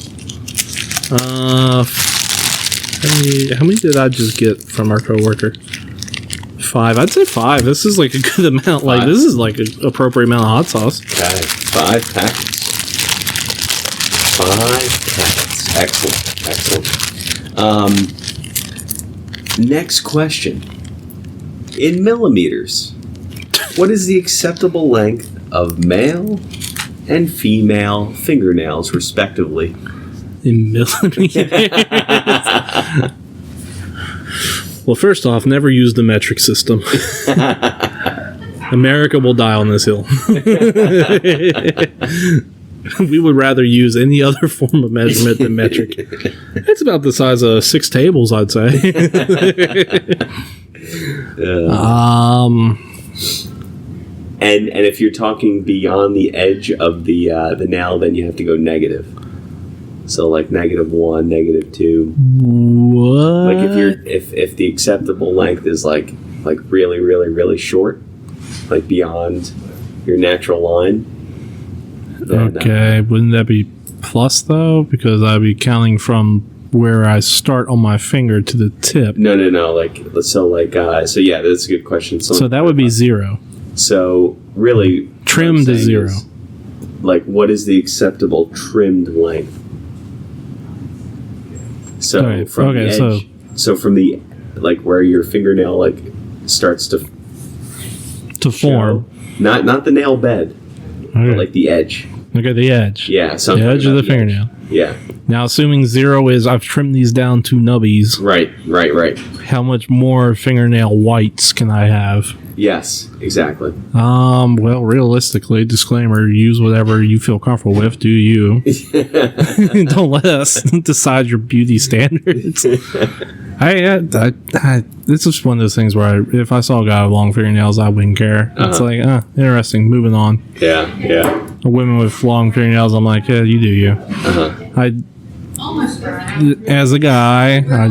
[SPEAKER 1] How many did I just get from our coworker? 5. I'd say 5. This is like a good amount. 5? Like this is like an appropriate amount of hot sauce.
[SPEAKER 2] Okay, 5 packets. 5 packets. Excellent. Next question. In millimeters, what is the acceptable length of male and female fingernails, respectively?
[SPEAKER 1] In millimeters? Well, first off, never use the metric system. America will die on this hill. We would rather use any other form of measurement than metric. It's about the size of 6 tables, I'd say.
[SPEAKER 2] And if you're talking beyond the edge of the nail, then you have to go negative. So like -1, -2.
[SPEAKER 1] What?
[SPEAKER 2] Like if the acceptable length is like really, really, really short, like beyond your natural line.
[SPEAKER 1] Okay, wouldn't that be plus though? Because I'd be counting from where I start on my finger to the tip.
[SPEAKER 2] No. So yeah, that's a good question.
[SPEAKER 1] So that would be 0.
[SPEAKER 2] So really,
[SPEAKER 1] trim to 0.
[SPEAKER 2] like, what is the acceptable trimmed length? So
[SPEAKER 1] Right.
[SPEAKER 2] from the
[SPEAKER 1] Okay,
[SPEAKER 2] edge, so from the, like, where your fingernail, like, starts to
[SPEAKER 1] form.
[SPEAKER 2] not the nail bed,
[SPEAKER 1] Okay.
[SPEAKER 2] but, like, the edge.
[SPEAKER 1] Okay, the edge.
[SPEAKER 2] Yeah,
[SPEAKER 1] The
[SPEAKER 2] something
[SPEAKER 1] edge of
[SPEAKER 2] about
[SPEAKER 1] the fingernail.
[SPEAKER 2] edge. Yeah,
[SPEAKER 1] Now, assuming 0 is I've trimmed these down to nubbies,
[SPEAKER 2] right.
[SPEAKER 1] how much more fingernail whites can I have?
[SPEAKER 2] Yes, exactly.
[SPEAKER 1] Well, realistically, disclaimer, use whatever you feel comfortable with. Do you? Don't let us decide your beauty standards. It's just one of those things where if I saw a guy with long fingernails, I wouldn't care. It's like, interesting, moving on.
[SPEAKER 2] Yeah.
[SPEAKER 1] Women with long fingernails, I'm like, yeah, you do you. As a guy, I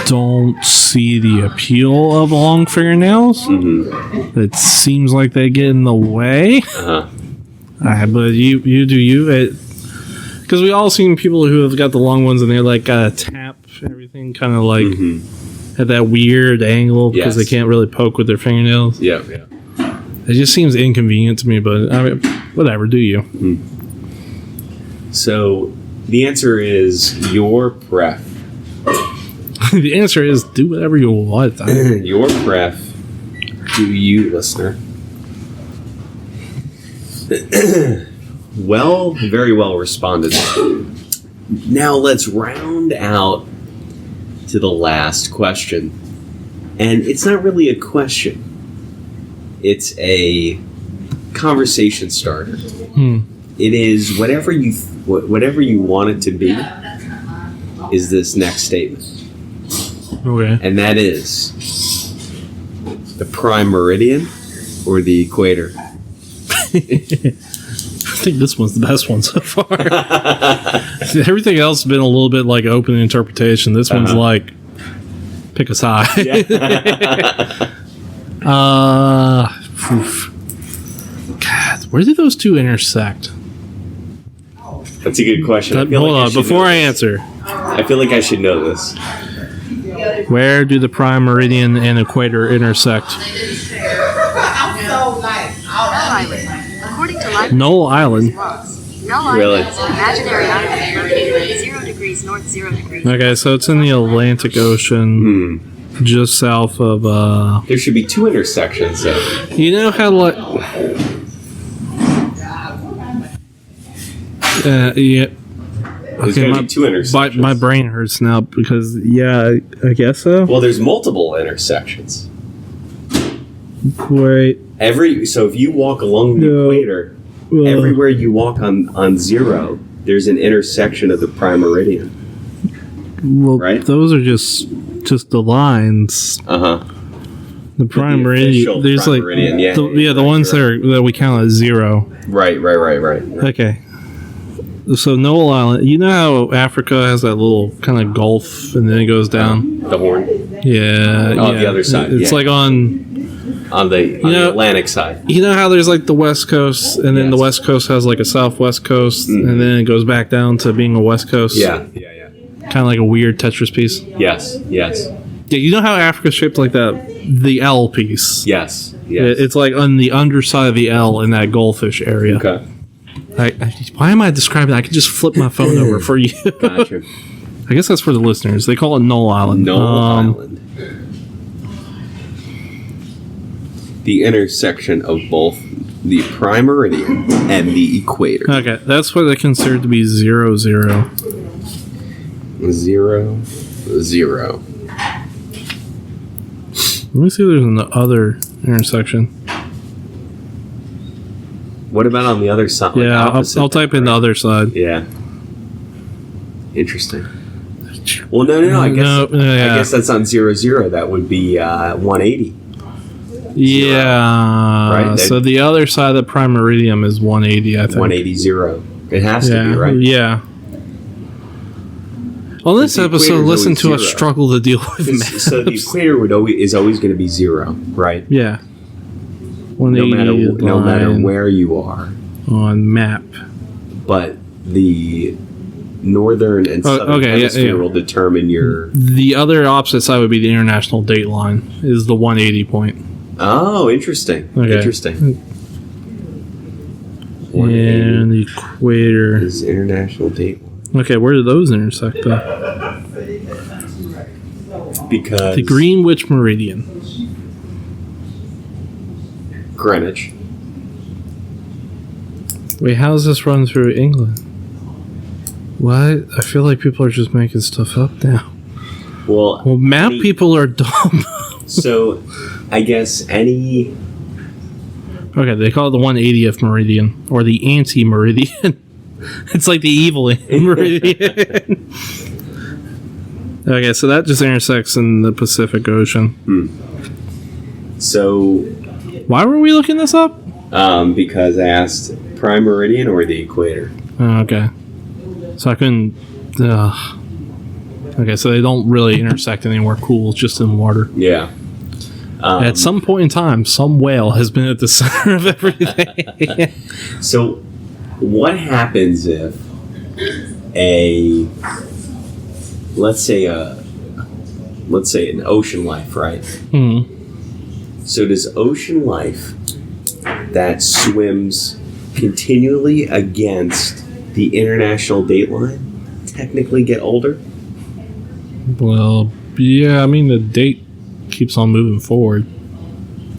[SPEAKER 1] don't see the appeal of long fingernails.
[SPEAKER 2] Mm-hmm.
[SPEAKER 1] It seems like they get in the way. But you do you. Because we all seen people who have got the long ones and they're like gotta tap everything kind of like at that weird angle because they can't really poke with their fingernails.
[SPEAKER 2] Yeah.
[SPEAKER 1] It just seems inconvenient to me, but I mean, whatever, do you?
[SPEAKER 2] So the answer is your pref.
[SPEAKER 1] The answer is do whatever you want.
[SPEAKER 2] Your pref. Do you, listener? Well, very well responded. Now let's round out to the last question. And it's not really a question. It's a conversation starter. It is whatever you want it to be is this next statement.
[SPEAKER 1] Okay.
[SPEAKER 2] And that is the prime meridian or the equator.
[SPEAKER 1] I think this one's the best one so far. Everything else has been a little bit like open interpretation. This one's like pick a side. God, where do those two intersect?
[SPEAKER 2] That's a good question.
[SPEAKER 1] Hold on, before I answer.
[SPEAKER 2] I feel like I should know this.
[SPEAKER 1] Where do the prime meridian and equator intersect?
[SPEAKER 4] According to
[SPEAKER 1] Knoll Island.
[SPEAKER 2] Really?
[SPEAKER 4] Imaginary island located 0 degrees north, 0 degrees.
[SPEAKER 1] Okay, so it's in the Atlantic Ocean, just south of.
[SPEAKER 2] There should be two intersections, though.
[SPEAKER 1] You know how like. Yeah.
[SPEAKER 2] There's going to be two intersections.
[SPEAKER 1] My brain hurts now because I guess so.
[SPEAKER 2] Well, there's multiple intersections.
[SPEAKER 1] Wait.
[SPEAKER 2] So if you walk along the equator, everywhere you walk on 0, there's an intersection of the prime meridian.
[SPEAKER 1] Well,
[SPEAKER 2] right?
[SPEAKER 1] Those are just the lines. The prime meridian. There's
[SPEAKER 2] prime
[SPEAKER 1] like
[SPEAKER 2] meridian,
[SPEAKER 1] the ones that we count as 0.
[SPEAKER 2] Right.
[SPEAKER 1] Okay. So Knoll Island, you know how Africa has that little kind of gulf and then it goes down?
[SPEAKER 2] The horn?
[SPEAKER 1] Yeah.
[SPEAKER 2] The other side.
[SPEAKER 1] It's like on
[SPEAKER 2] the Atlantic side.
[SPEAKER 1] You know how there's like the West Coast and then the West Coast has like a Southwest Coast and then it goes back down to being a West Coast?
[SPEAKER 2] Yeah.
[SPEAKER 1] Kind of like a weird Tetris piece?
[SPEAKER 2] Yes.
[SPEAKER 1] Yeah, you know how Africa's shaped like that? The L piece.
[SPEAKER 2] Yes.
[SPEAKER 1] It's like on the underside of the L in that goldfish area.
[SPEAKER 2] Okay.
[SPEAKER 1] Why am I describing it? I could just flip my phone over for you.
[SPEAKER 2] Gotcha.
[SPEAKER 1] I guess that's for the listeners. They call it Knoll Island.
[SPEAKER 2] Knoll Island. The intersection of both the prime meridian and the equator.
[SPEAKER 1] Okay, that's what I consider to be 0, 0.
[SPEAKER 2] 0, 0.
[SPEAKER 1] Let me see if there's an other intersection.
[SPEAKER 2] What about on the other side?
[SPEAKER 1] Yeah, I'll type in the other side.
[SPEAKER 2] Yeah. Interesting. Well, no. I guess that's on 0, 0. That would be 180.
[SPEAKER 1] Yeah.
[SPEAKER 2] Right.
[SPEAKER 1] So the other side of the prime meridian is 180. I think
[SPEAKER 2] 180, 0. It has to be, right?
[SPEAKER 1] Yeah. On this episode, listen to us
[SPEAKER 2] 0.
[SPEAKER 1] struggle to deal with maps.
[SPEAKER 2] So the equator is always going to be 0, right?
[SPEAKER 1] Yeah.
[SPEAKER 2] No matter where you are
[SPEAKER 1] on map.
[SPEAKER 2] But the northern and southern hemisphere will determine your.
[SPEAKER 1] The other opposite side would be the international date line. Is the 180 point.
[SPEAKER 2] Oh, interesting.
[SPEAKER 1] Okay.
[SPEAKER 2] Interesting.
[SPEAKER 1] And the equator.
[SPEAKER 2] is international date line.
[SPEAKER 1] Okay, where do those intersect, though?
[SPEAKER 2] Because
[SPEAKER 1] The Greenwich Meridian.
[SPEAKER 2] Greenwich.
[SPEAKER 1] Wait, how does this run through England? What? I feel like people are just making stuff up now.
[SPEAKER 2] Well,
[SPEAKER 1] Map people are dumb.
[SPEAKER 2] So, I guess any.
[SPEAKER 1] Okay, they call it the 180th meridian, or the anti-meridian. It's like the evil meridian. Okay, so that just intersects in the Pacific Ocean.
[SPEAKER 2] So,
[SPEAKER 1] Why were we looking this up?
[SPEAKER 2] because I asked prime meridian or the equator.
[SPEAKER 1] Oh, okay. So I couldn't. Okay, so they don't really intersect anywhere cool, it's just in water.
[SPEAKER 2] Yeah.
[SPEAKER 1] At some point in time, some whale has been at the center of everything.
[SPEAKER 2] So, what happens if let's say an ocean life, right? So does ocean life that swims continually against the international date line technically get older?
[SPEAKER 1] Well, yeah, I mean, the date keeps on moving forward.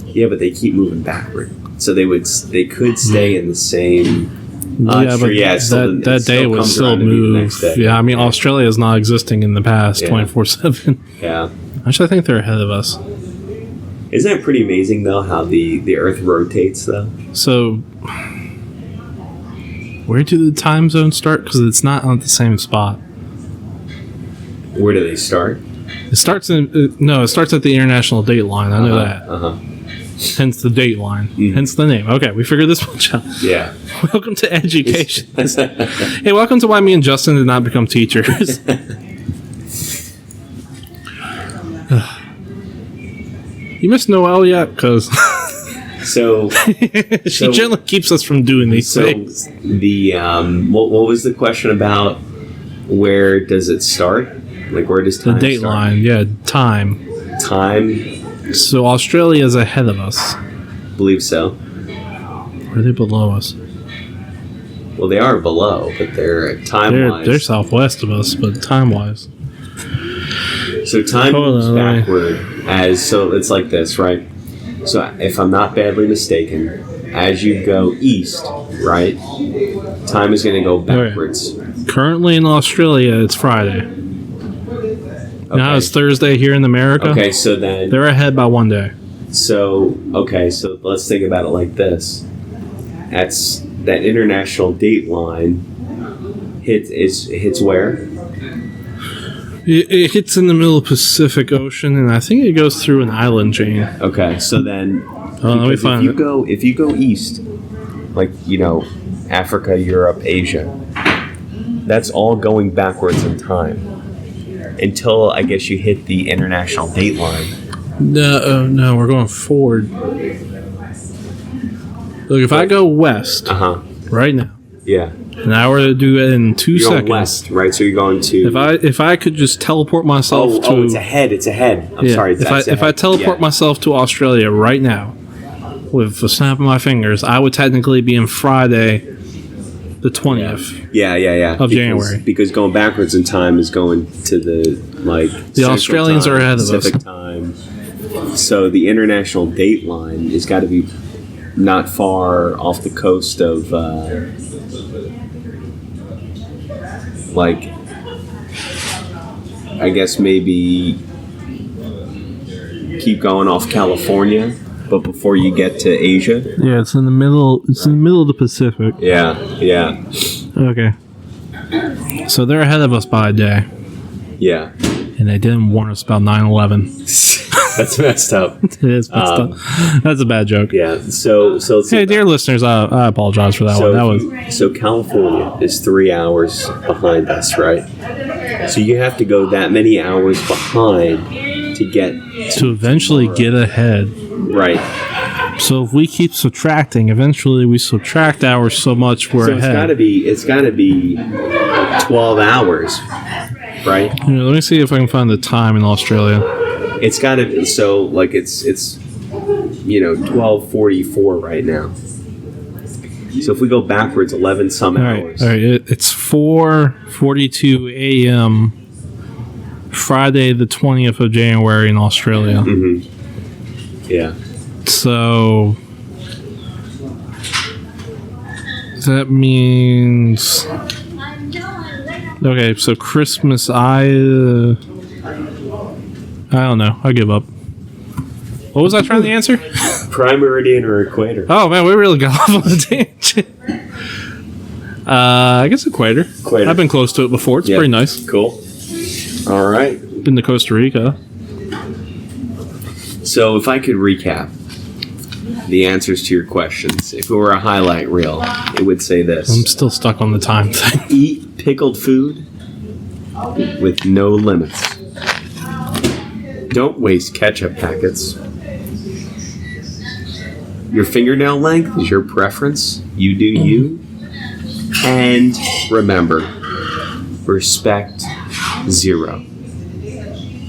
[SPEAKER 2] Yeah, but they keep moving backward. So they could stay in the same.
[SPEAKER 1] Yeah, but that day would still move. Yeah, I mean, Australia is not existing in the past 24/7.
[SPEAKER 2] Yeah.
[SPEAKER 1] Actually, I think they're ahead of us.
[SPEAKER 2] Isn't it pretty amazing, though, how the Earth rotates, though?
[SPEAKER 1] So, where do the time zones start? Because it's not on the same spot.
[SPEAKER 2] Where do they start?
[SPEAKER 1] It starts at the international date line. I know that. Hence the date line. Hence the name. Okay, we figured this much out.
[SPEAKER 2] Yeah.
[SPEAKER 1] Welcome to education. Hey, welcome to why me and Justin did not become teachers. You missed Noelle yet? Because
[SPEAKER 2] So
[SPEAKER 1] she generally keeps us from doing these things.
[SPEAKER 2] The what was the question about? Where does it start? Like, where does time
[SPEAKER 1] The date
[SPEAKER 2] start?
[SPEAKER 1] line, yeah, time.
[SPEAKER 2] Time,
[SPEAKER 1] So Australia is ahead of us.
[SPEAKER 2] believe so.
[SPEAKER 1] Or are they below us?
[SPEAKER 2] Well, they are below, but they're time-wise.
[SPEAKER 1] They're southwest of us, but time-wise.
[SPEAKER 2] So time
[SPEAKER 1] Hold
[SPEAKER 2] moves
[SPEAKER 1] on,
[SPEAKER 2] backward so it's like this, right? So if I'm not badly mistaken, as you go east, right, time is going to go backwards.
[SPEAKER 1] Currently in Australia, it's Friday. Now it's Thursday here in America.
[SPEAKER 2] Okay, so then
[SPEAKER 1] They're ahead by one day.
[SPEAKER 2] so let's think about it like this. That's that international date line hits where?
[SPEAKER 1] It hits in the middle of the Pacific Ocean, and I think it goes through an island chain.
[SPEAKER 2] Okay, so then
[SPEAKER 1] Let me find it.
[SPEAKER 2] if you go east, like Africa, Europe, Asia, that's all going backwards in time until I guess you hit the international date line.
[SPEAKER 1] No, we're going forward. Look, if I go west right now,
[SPEAKER 2] Yeah,
[SPEAKER 1] and I were to do it in 2
[SPEAKER 2] you're
[SPEAKER 1] seconds,
[SPEAKER 2] going west, right? So you're going to.
[SPEAKER 1] if I could just teleport myself to
[SPEAKER 2] it's ahead. It's ahead. I'm sorry.
[SPEAKER 1] If I teleport myself to Australia right now, with a snap of my fingers, I would technically be in Friday, the 20th.
[SPEAKER 2] Yeah.
[SPEAKER 1] Of January.
[SPEAKER 2] Because going backwards in time is going to the Central
[SPEAKER 1] Australians
[SPEAKER 2] time,
[SPEAKER 1] are ahead of us.
[SPEAKER 2] Pacific time. So the international date line has got to be not far off the coast of I guess maybe keep going off California, but before you get to Asia.
[SPEAKER 1] Yeah, it's in the middle. It's in the middle of the Pacific.
[SPEAKER 2] Yeah.
[SPEAKER 1] Okay. So they're ahead of us by a day,
[SPEAKER 2] Yeah.
[SPEAKER 1] and they didn't warn us about 9/11.
[SPEAKER 2] That's messed up.
[SPEAKER 1] It is messed up. That's a bad joke.
[SPEAKER 2] Yeah. So let's
[SPEAKER 1] Hey, dear listeners, I apologize for that one. That was
[SPEAKER 2] so California is 3 hours behind us, right? So you have to go that many hours behind to get
[SPEAKER 1] to eventually get ahead.
[SPEAKER 2] right.
[SPEAKER 1] So if we keep subtracting, eventually we subtract hours so much we're
[SPEAKER 2] So
[SPEAKER 1] ahead.
[SPEAKER 2] it's gotta be 12 hours, right?
[SPEAKER 1] Yeah, let me see if I can find the time in Australia.
[SPEAKER 2] It's gotta be it's 12:44 right now. So if we go backwards 11 some hours.
[SPEAKER 1] All right. It's 4:42 a.m. Friday, the 20th of January in Australia.
[SPEAKER 2] Yeah.
[SPEAKER 1] So that means okay. So Christmas, I don't know. I give up. What was I trying to answer?
[SPEAKER 2] Prime meridian or equator?
[SPEAKER 1] Oh man, we really got off on a tangent. I guess equator.
[SPEAKER 2] Equator.
[SPEAKER 1] I've been close to it before. It's pretty nice.
[SPEAKER 2] Cool. All right.
[SPEAKER 1] Been to Costa Rica.
[SPEAKER 2] So if I could recap the answers to your questions, if it were a highlight reel, it would say this.
[SPEAKER 1] I'm still stuck on the time thing.
[SPEAKER 2] Eat pickled food with no limits. Don't waste ketchup packets. Your fingernail length is your preference. You do you. And remember, respect zero.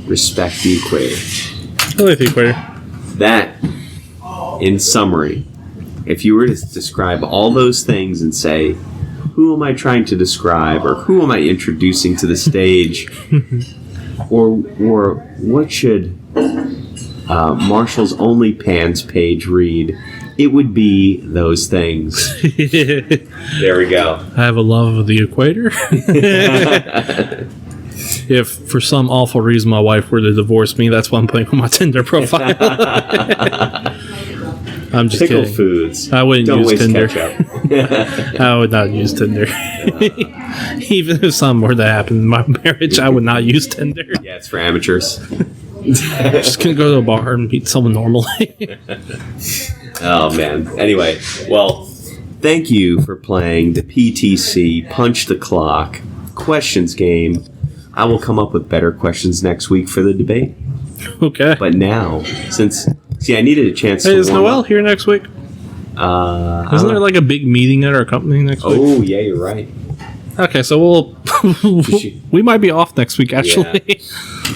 [SPEAKER 2] Respect the equator.
[SPEAKER 1] I like the equator.
[SPEAKER 2] That, in summary, if you were to describe all those things and say, who am I trying to describe, or who am I introducing to the stage, or what should Marshall's OnlyPants page read, it would be those things. There we go.
[SPEAKER 1] I have a love of the equator. If for some awful reason my wife were to divorce me, that's what I'm putting on my Tinder profile. I'm just
[SPEAKER 2] Pickle
[SPEAKER 1] kidding.
[SPEAKER 2] foods.
[SPEAKER 1] I wouldn't
[SPEAKER 2] Don't
[SPEAKER 1] use
[SPEAKER 2] waste
[SPEAKER 1] Tinder.
[SPEAKER 2] ketchup.
[SPEAKER 1] I would not use Tinder. Even if something were to happen in my marriage, I would not use Tinder.
[SPEAKER 2] Yeah, it's for amateurs.
[SPEAKER 1] Just gonna go to a bar and meet someone normally.
[SPEAKER 2] Oh, man. Anyway, well, thank you for playing the PTC Punch the Clock questions game. I will come up with better questions next week for the debate.
[SPEAKER 1] Okay.
[SPEAKER 2] But now, I needed a chance
[SPEAKER 1] Hey,
[SPEAKER 2] to
[SPEAKER 1] is
[SPEAKER 2] warm
[SPEAKER 1] Noelle
[SPEAKER 2] up.
[SPEAKER 1] here next week? Isn't there like a big meeting at our company next week?
[SPEAKER 2] Oh, yeah, you're right.
[SPEAKER 1] Okay, so we might be off next week actually.
[SPEAKER 2] Yeah.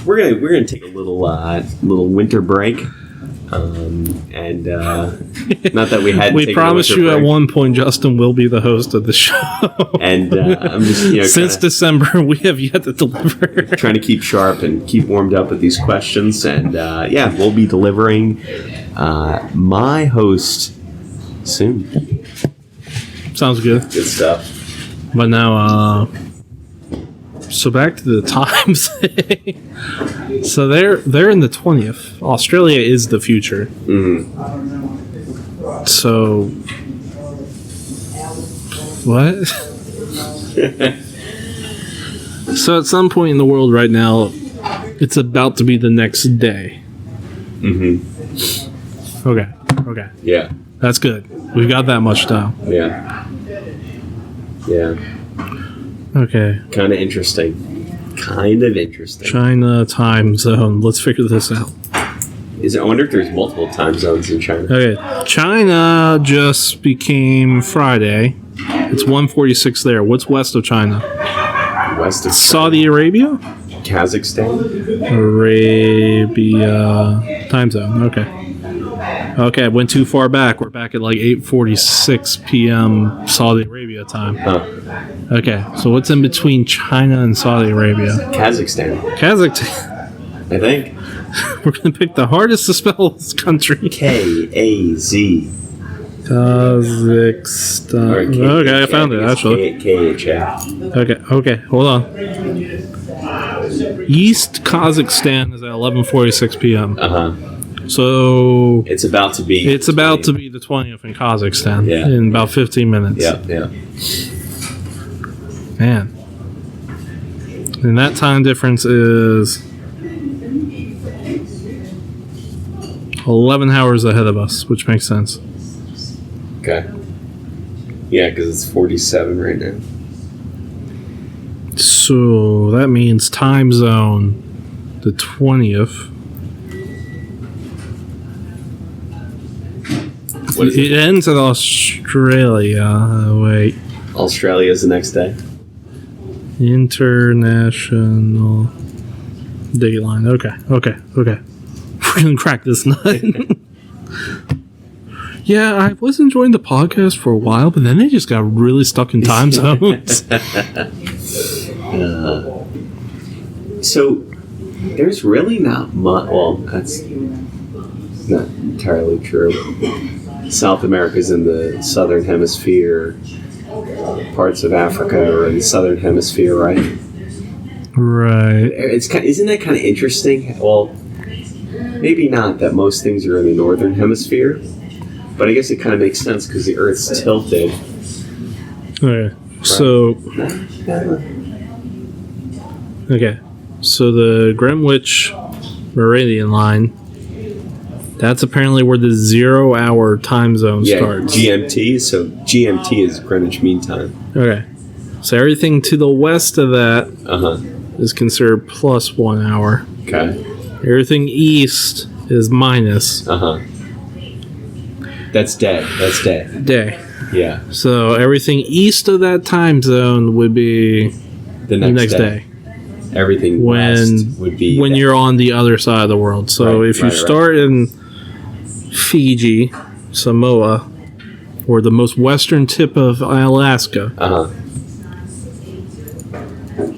[SPEAKER 2] We're gonna take a little winter break. And not that we had.
[SPEAKER 1] We promise you at one point Justin will be the host of the show.
[SPEAKER 2] And I'm just
[SPEAKER 1] since December we have yet to deliver.
[SPEAKER 2] Trying to keep sharp and keep warmed up with these questions, and we'll be delivering my host soon.
[SPEAKER 1] Sounds good.
[SPEAKER 2] Good stuff.
[SPEAKER 1] But now, so back to the times. So they're in the 20th. Australia is the future. So what? So at some point in the world right now, it's about to be the next day. Okay.
[SPEAKER 2] Yeah.
[SPEAKER 1] That's good. We've got that much down.
[SPEAKER 2] Yeah.
[SPEAKER 1] Okay.
[SPEAKER 2] Kind of interesting.
[SPEAKER 1] China time zone. Let's figure this out.
[SPEAKER 2] I wonder if there's multiple time zones in China.
[SPEAKER 1] Okay. China just became Friday. It's 1:46 there. What's west of China?
[SPEAKER 2] West of
[SPEAKER 1] Saudi Arabia?
[SPEAKER 2] Kazakhstan?
[SPEAKER 1] Arabia time zone. Okay, I went too far back. We're back at like 8:46 p.m. Saudi Arabia time.
[SPEAKER 2] Huh.
[SPEAKER 1] Okay, so what's in between China and Saudi Arabia?
[SPEAKER 2] Kazakhstan. I think.
[SPEAKER 1] We're going to pick the hardest to spell this country.
[SPEAKER 2] K-A-Z.
[SPEAKER 1] Kazakhstan. Okay, I found it, actually.
[SPEAKER 2] K-H-A.
[SPEAKER 1] Okay, hold on. East Kazakhstan is at 11:46 p.m. So
[SPEAKER 2] it's about to be
[SPEAKER 1] the 20th in Kazakhstan in about 15 minutes.
[SPEAKER 2] Yeah.
[SPEAKER 1] Man. And that time difference is 11 hours ahead of us, which makes sense.
[SPEAKER 2] Okay. Yeah, because it's 47 right now.
[SPEAKER 1] So that means time zone the 20th.
[SPEAKER 2] What is
[SPEAKER 1] It ends in Australia. Wait.
[SPEAKER 2] Australia's the next day.
[SPEAKER 1] International Dateline. Okay. We're gonna crack this nut. Yeah, I was enjoying the podcast for a while, but then they just got really stuck in time zones.
[SPEAKER 2] So there's really not much. Well, that's not entirely true. South America's in the southern hemisphere. Parts of Africa are in the southern hemisphere, right?
[SPEAKER 1] Right.
[SPEAKER 2] Isn't that kind of interesting? Well, maybe not that most things are in the northern hemisphere, but I guess it kind of makes sense because the Earth's tilted.
[SPEAKER 1] Okay. So. Okay. So the Greenwich Meridian line. That's apparently where the 0 hour time zone starts.
[SPEAKER 2] GMT. So GMT is Greenwich Mean Time.
[SPEAKER 1] Okay. So everything to the west of that is considered plus 1 hour.
[SPEAKER 2] Okay.
[SPEAKER 1] Everything east is minus.
[SPEAKER 2] That's day. That's day.
[SPEAKER 1] Day.
[SPEAKER 2] Yeah.
[SPEAKER 1] So everything east of that time zone would be
[SPEAKER 2] the next day. Everything west would be
[SPEAKER 1] when you're on the other side of the world. So if you start in Fiji, Samoa, or the most western tip of Alaska,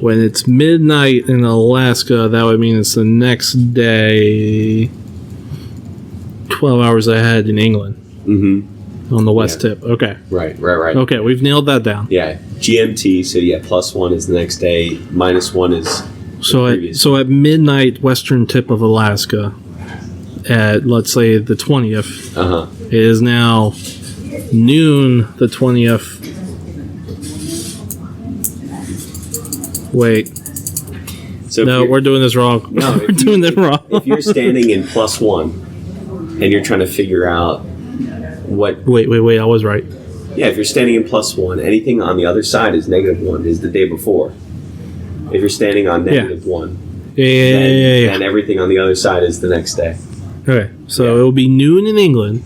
[SPEAKER 1] when it's midnight in Alaska, that would mean it's the next day, 12 hours ahead in England. On the west tip. Okay.
[SPEAKER 2] Right.
[SPEAKER 1] Okay, we've nailed that down.
[SPEAKER 2] Yeah. GMT, so plus 1 is the next day, minus 1 is
[SPEAKER 1] so at midnight western tip of Alaska, at let's say the 20th, it is now noon the 20th. Wait. So no, we're doing this wrong. No, we're doing this wrong.
[SPEAKER 2] If you're standing in plus 1 and you're trying to figure out what...
[SPEAKER 1] Wait, I was right.
[SPEAKER 2] Yeah, if you're standing in plus 1, anything on the other side is -1, is the day before. If you're standing on -1, then everything on the other side is the next day.
[SPEAKER 1] Okay, so it will be noon in England,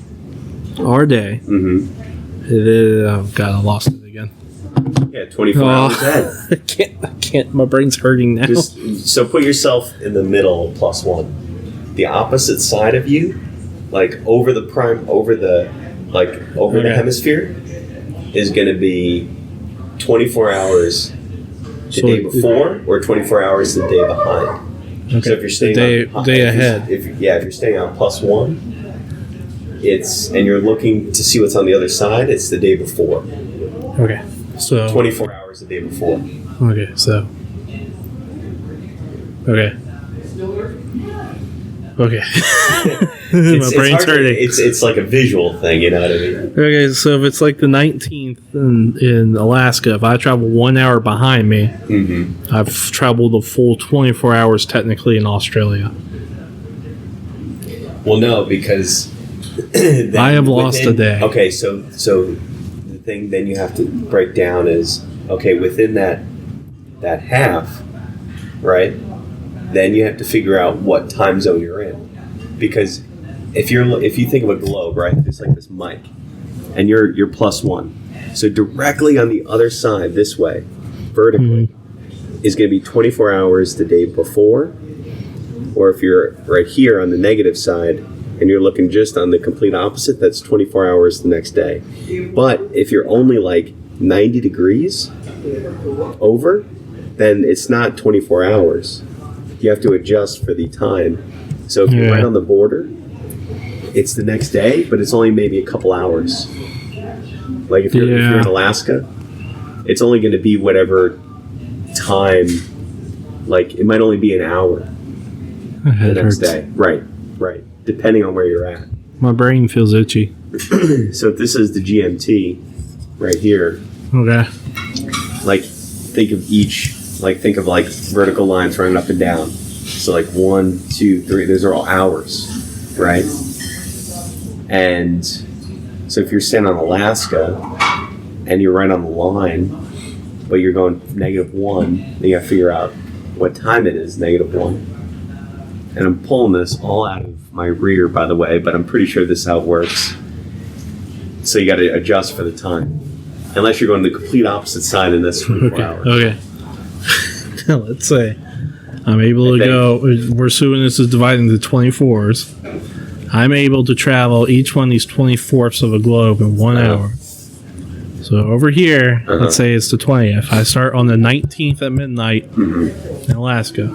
[SPEAKER 1] our day. Oh, God, I lost it again.
[SPEAKER 2] Yeah, 24 hours ahead.
[SPEAKER 1] I can't, my brain's hurting now.
[SPEAKER 2] So put yourself in the middle of plus 1. The opposite side of you, like over the hemisphere, is going to be 24 hours the day before or 24 hours the day behind.
[SPEAKER 1] Okay.
[SPEAKER 2] So if you're staying
[SPEAKER 1] day ahead.
[SPEAKER 2] If you're staying on plus 1, and you're looking to see what's on the other side, it's the day before.
[SPEAKER 1] Okay. So
[SPEAKER 2] 24 hours the day before.
[SPEAKER 1] Okay, so okay. My brain's hurting.
[SPEAKER 2] It's like a visual thing, you know what I mean?
[SPEAKER 1] Okay, so if it's like the 19th in Alaska, if I travel 1 hour behind me, I've traveled a full 24 hours technically in Australia.
[SPEAKER 2] Well, no, because
[SPEAKER 1] I have lost a day.
[SPEAKER 2] Okay, so the thing then you have to break down is, okay, within that half, right? Then you have to figure out what time zone you're in, because if you think of a globe, right, it's like this mic, and you're plus 1, so directly on the other side this way, vertically, is going to be 24 hours the day before, or if you're right here on the negative side and you're looking just on the complete opposite, that's 24 hours the next day. But if you're only like 90 degrees over, then it's not 24 hours. You have to adjust for the time. So if you're right on the border, it's the next day, but it's only maybe a couple hours. Like if you're in Alaska, it's only going to be whatever time, like it might only be an hour the next day. Right. Depending on where you're at.
[SPEAKER 1] My brain feels itchy.
[SPEAKER 2] So if this is the GMT right here.
[SPEAKER 1] Okay.
[SPEAKER 2] Like think of like vertical lines running up and down. So like 1, 2, 3, those are all hours, right? And so if you're standing on Alaska and you're right on the line, but you're going -1, then you gotta figure out what time it is, -1. And I'm pulling this all out of my rear, by the way, but I'm pretty sure this is how it works. So you gotta adjust for the time. Unless you're going to the complete opposite side and that's 24 hours.
[SPEAKER 1] Okay. Let's say I'm able to go. We're assuming this is divided into 24s. I'm able to travel each one of these 24ths of a globe in 1 hour. So over here, let's say it's the 20th. I start on the 19th at midnight in Alaska.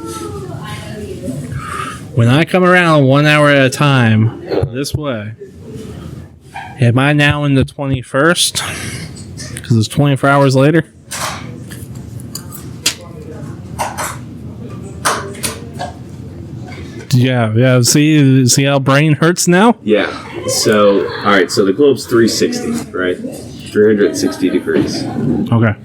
[SPEAKER 1] When I come around 1 hour at a time this way, am I now in the 21st? Because it's 24 hours later? Yeah. See how brain hurts now?
[SPEAKER 2] Yeah. So, all right. So the globe's 360, right? 360 degrees.
[SPEAKER 1] Okay.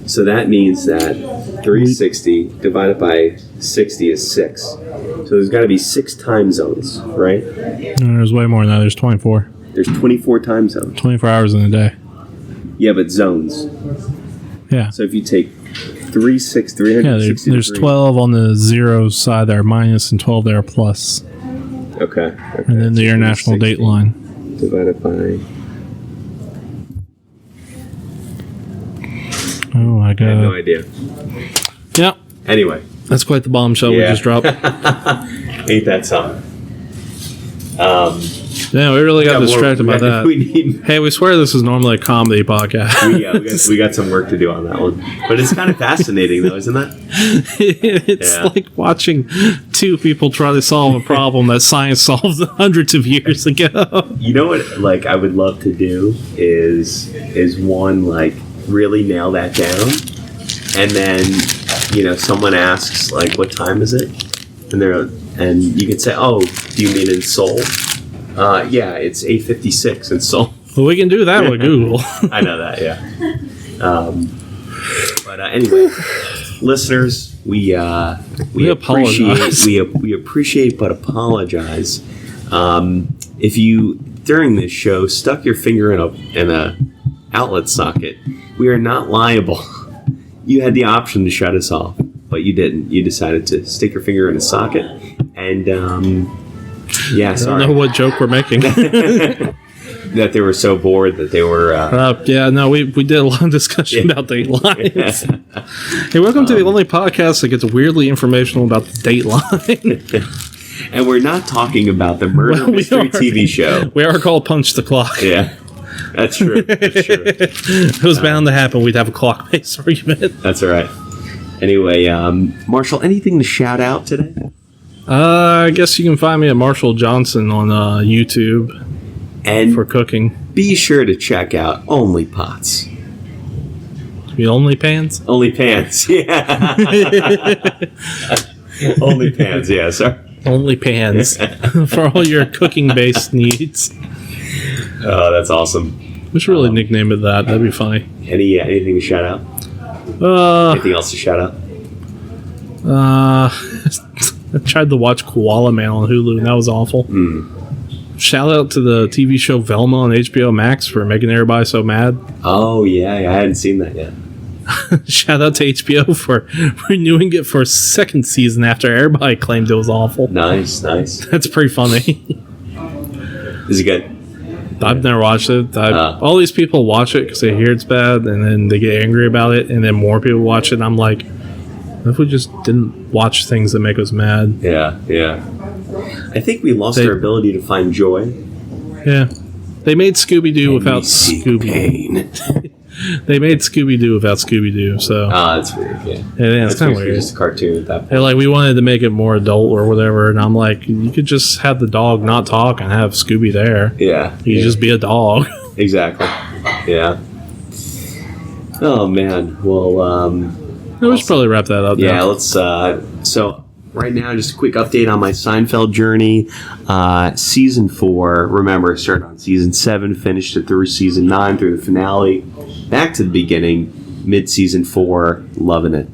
[SPEAKER 2] So that means that 360 divided by 60 is 6. So there's got to be 6 time zones, right?
[SPEAKER 1] No, there's way more than that. There's 24.
[SPEAKER 2] There's 24 time zones.
[SPEAKER 1] 24 hours in a day.
[SPEAKER 2] Yeah, but zones.
[SPEAKER 1] Yeah.
[SPEAKER 2] So if you take 360
[SPEAKER 1] Yeah, there's 12 on the 0 side that are minus and 12 that are plus.
[SPEAKER 2] Okay.
[SPEAKER 1] And then the international date line.
[SPEAKER 2] Divided by...
[SPEAKER 1] Oh my god.
[SPEAKER 2] I have no idea.
[SPEAKER 1] Yep.
[SPEAKER 2] Anyway.
[SPEAKER 1] That's quite the bombshell we just dropped.
[SPEAKER 2] Ain't that something?
[SPEAKER 1] Yeah, we really got distracted by that.
[SPEAKER 2] We
[SPEAKER 1] Hey, we swear this is normally a comedy podcast.
[SPEAKER 2] we got some work to do on that one. But it's kind of fascinating, though, isn't it?
[SPEAKER 1] It's like watching two people try to solve a problem that science solved hundreds of years ago.
[SPEAKER 2] You know what? Like, I would love to do is one like really nail that down, and then someone asks like, "What time is it?" and you can say, "Oh, do you mean in Seoul?" Yeah, it's 8:56 in Seoul.
[SPEAKER 1] Well, we can do that with Google.
[SPEAKER 2] I know that, yeah. But anyway, listeners, we
[SPEAKER 1] apologize.
[SPEAKER 2] we appreciate but apologize. If you during this show stuck your finger in a outlet socket, we are not liable. You had the option to shut us off, but you didn't. You decided to stick your finger in a socket, and yeah, sorry.
[SPEAKER 1] I don't know what joke we're making.
[SPEAKER 2] That they were so bored that they were...
[SPEAKER 1] we did a lot of discussion about date lines. Hey, welcome to the only podcast that gets weirdly informational about the date line.
[SPEAKER 2] And we're not talking about the murder mystery TV show.
[SPEAKER 1] We are called Punch the Clock.
[SPEAKER 2] Yeah, that's true.
[SPEAKER 1] It was bound to happen. We'd have a clock-based argument.
[SPEAKER 2] That's all right. Anyway, Marshall, anything to shout out today?
[SPEAKER 1] I guess you can find me at Marshall Johnson on YouTube.
[SPEAKER 2] And
[SPEAKER 1] for cooking.
[SPEAKER 2] Be sure to check out Only Pots.
[SPEAKER 1] The Only Pans?
[SPEAKER 2] Only Pans, yeah. Only Pans, yeah, sorry.
[SPEAKER 1] Only Pans. For all your cooking-based needs.
[SPEAKER 2] Oh, that's awesome.
[SPEAKER 1] We should really nickname it that. That'd be funny.
[SPEAKER 2] Anything to shout out? Anything else to shout out?
[SPEAKER 1] I tried to watch Koala Man on Hulu, and that was awful. Shout out to the TV show Velma on HBO Max for making everybody so mad.
[SPEAKER 2] Oh, yeah, I hadn't seen that yet.
[SPEAKER 1] Shout out to HBO for renewing it for a second season after everybody claimed it was awful.
[SPEAKER 2] Nice.
[SPEAKER 1] That's pretty funny.
[SPEAKER 2] Is it good?
[SPEAKER 1] I've never watched it. All these people watch it because they hear it's bad, and then they get angry about it, and then more people watch it, and I'm like, what if we just didn't watch things that make us mad?
[SPEAKER 2] Yeah. I think we lost our ability to find joy.
[SPEAKER 1] Yeah. They made Scooby-Doo without Scooby. They made Scooby-Doo without Scooby-Doo, so...
[SPEAKER 2] that's weird, yeah.
[SPEAKER 1] It's kind of weird.
[SPEAKER 2] It's just a cartoon at that point.
[SPEAKER 1] They're like, we wanted to make it more adult or whatever, and I'm like, you could just have the dog not talk and have Scooby there.
[SPEAKER 2] Yeah.
[SPEAKER 1] You just be a dog.
[SPEAKER 2] Exactly. Yeah. Oh, man. Well,
[SPEAKER 1] we should probably wrap that up.
[SPEAKER 2] Yeah,
[SPEAKER 1] now.
[SPEAKER 2] let's... So... Right now, just a quick update on my Seinfeld journey. Season 4, remember, started on Season 7, finished it through Season 9, through the finale. Back to the beginning, mid-Season 4, loving it.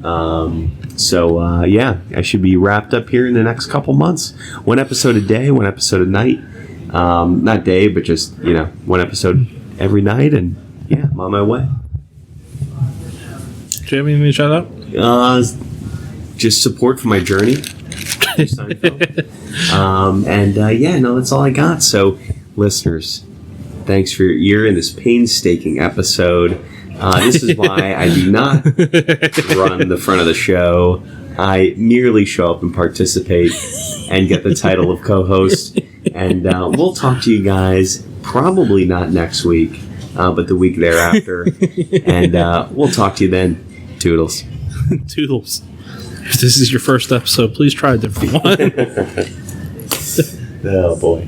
[SPEAKER 2] I should be wrapped up here in the next couple months. 1 episode a day, 1 episode a night. Not day, but just, 1 episode every night, and yeah, I'm on my way.
[SPEAKER 1] Do you have anything to shout out?
[SPEAKER 2] Just support for my journey. That's all I got. So, listeners, thanks for your ear in this painstaking episode. This is why I do not run the front of the show. I merely show up and participate and get the title of co-host. And we'll talk to you guys probably not next week, but the week thereafter. And we'll talk to you then. Toodles.
[SPEAKER 1] Toodles. If this is your first episode, please try a different one.
[SPEAKER 2] Oh, boy.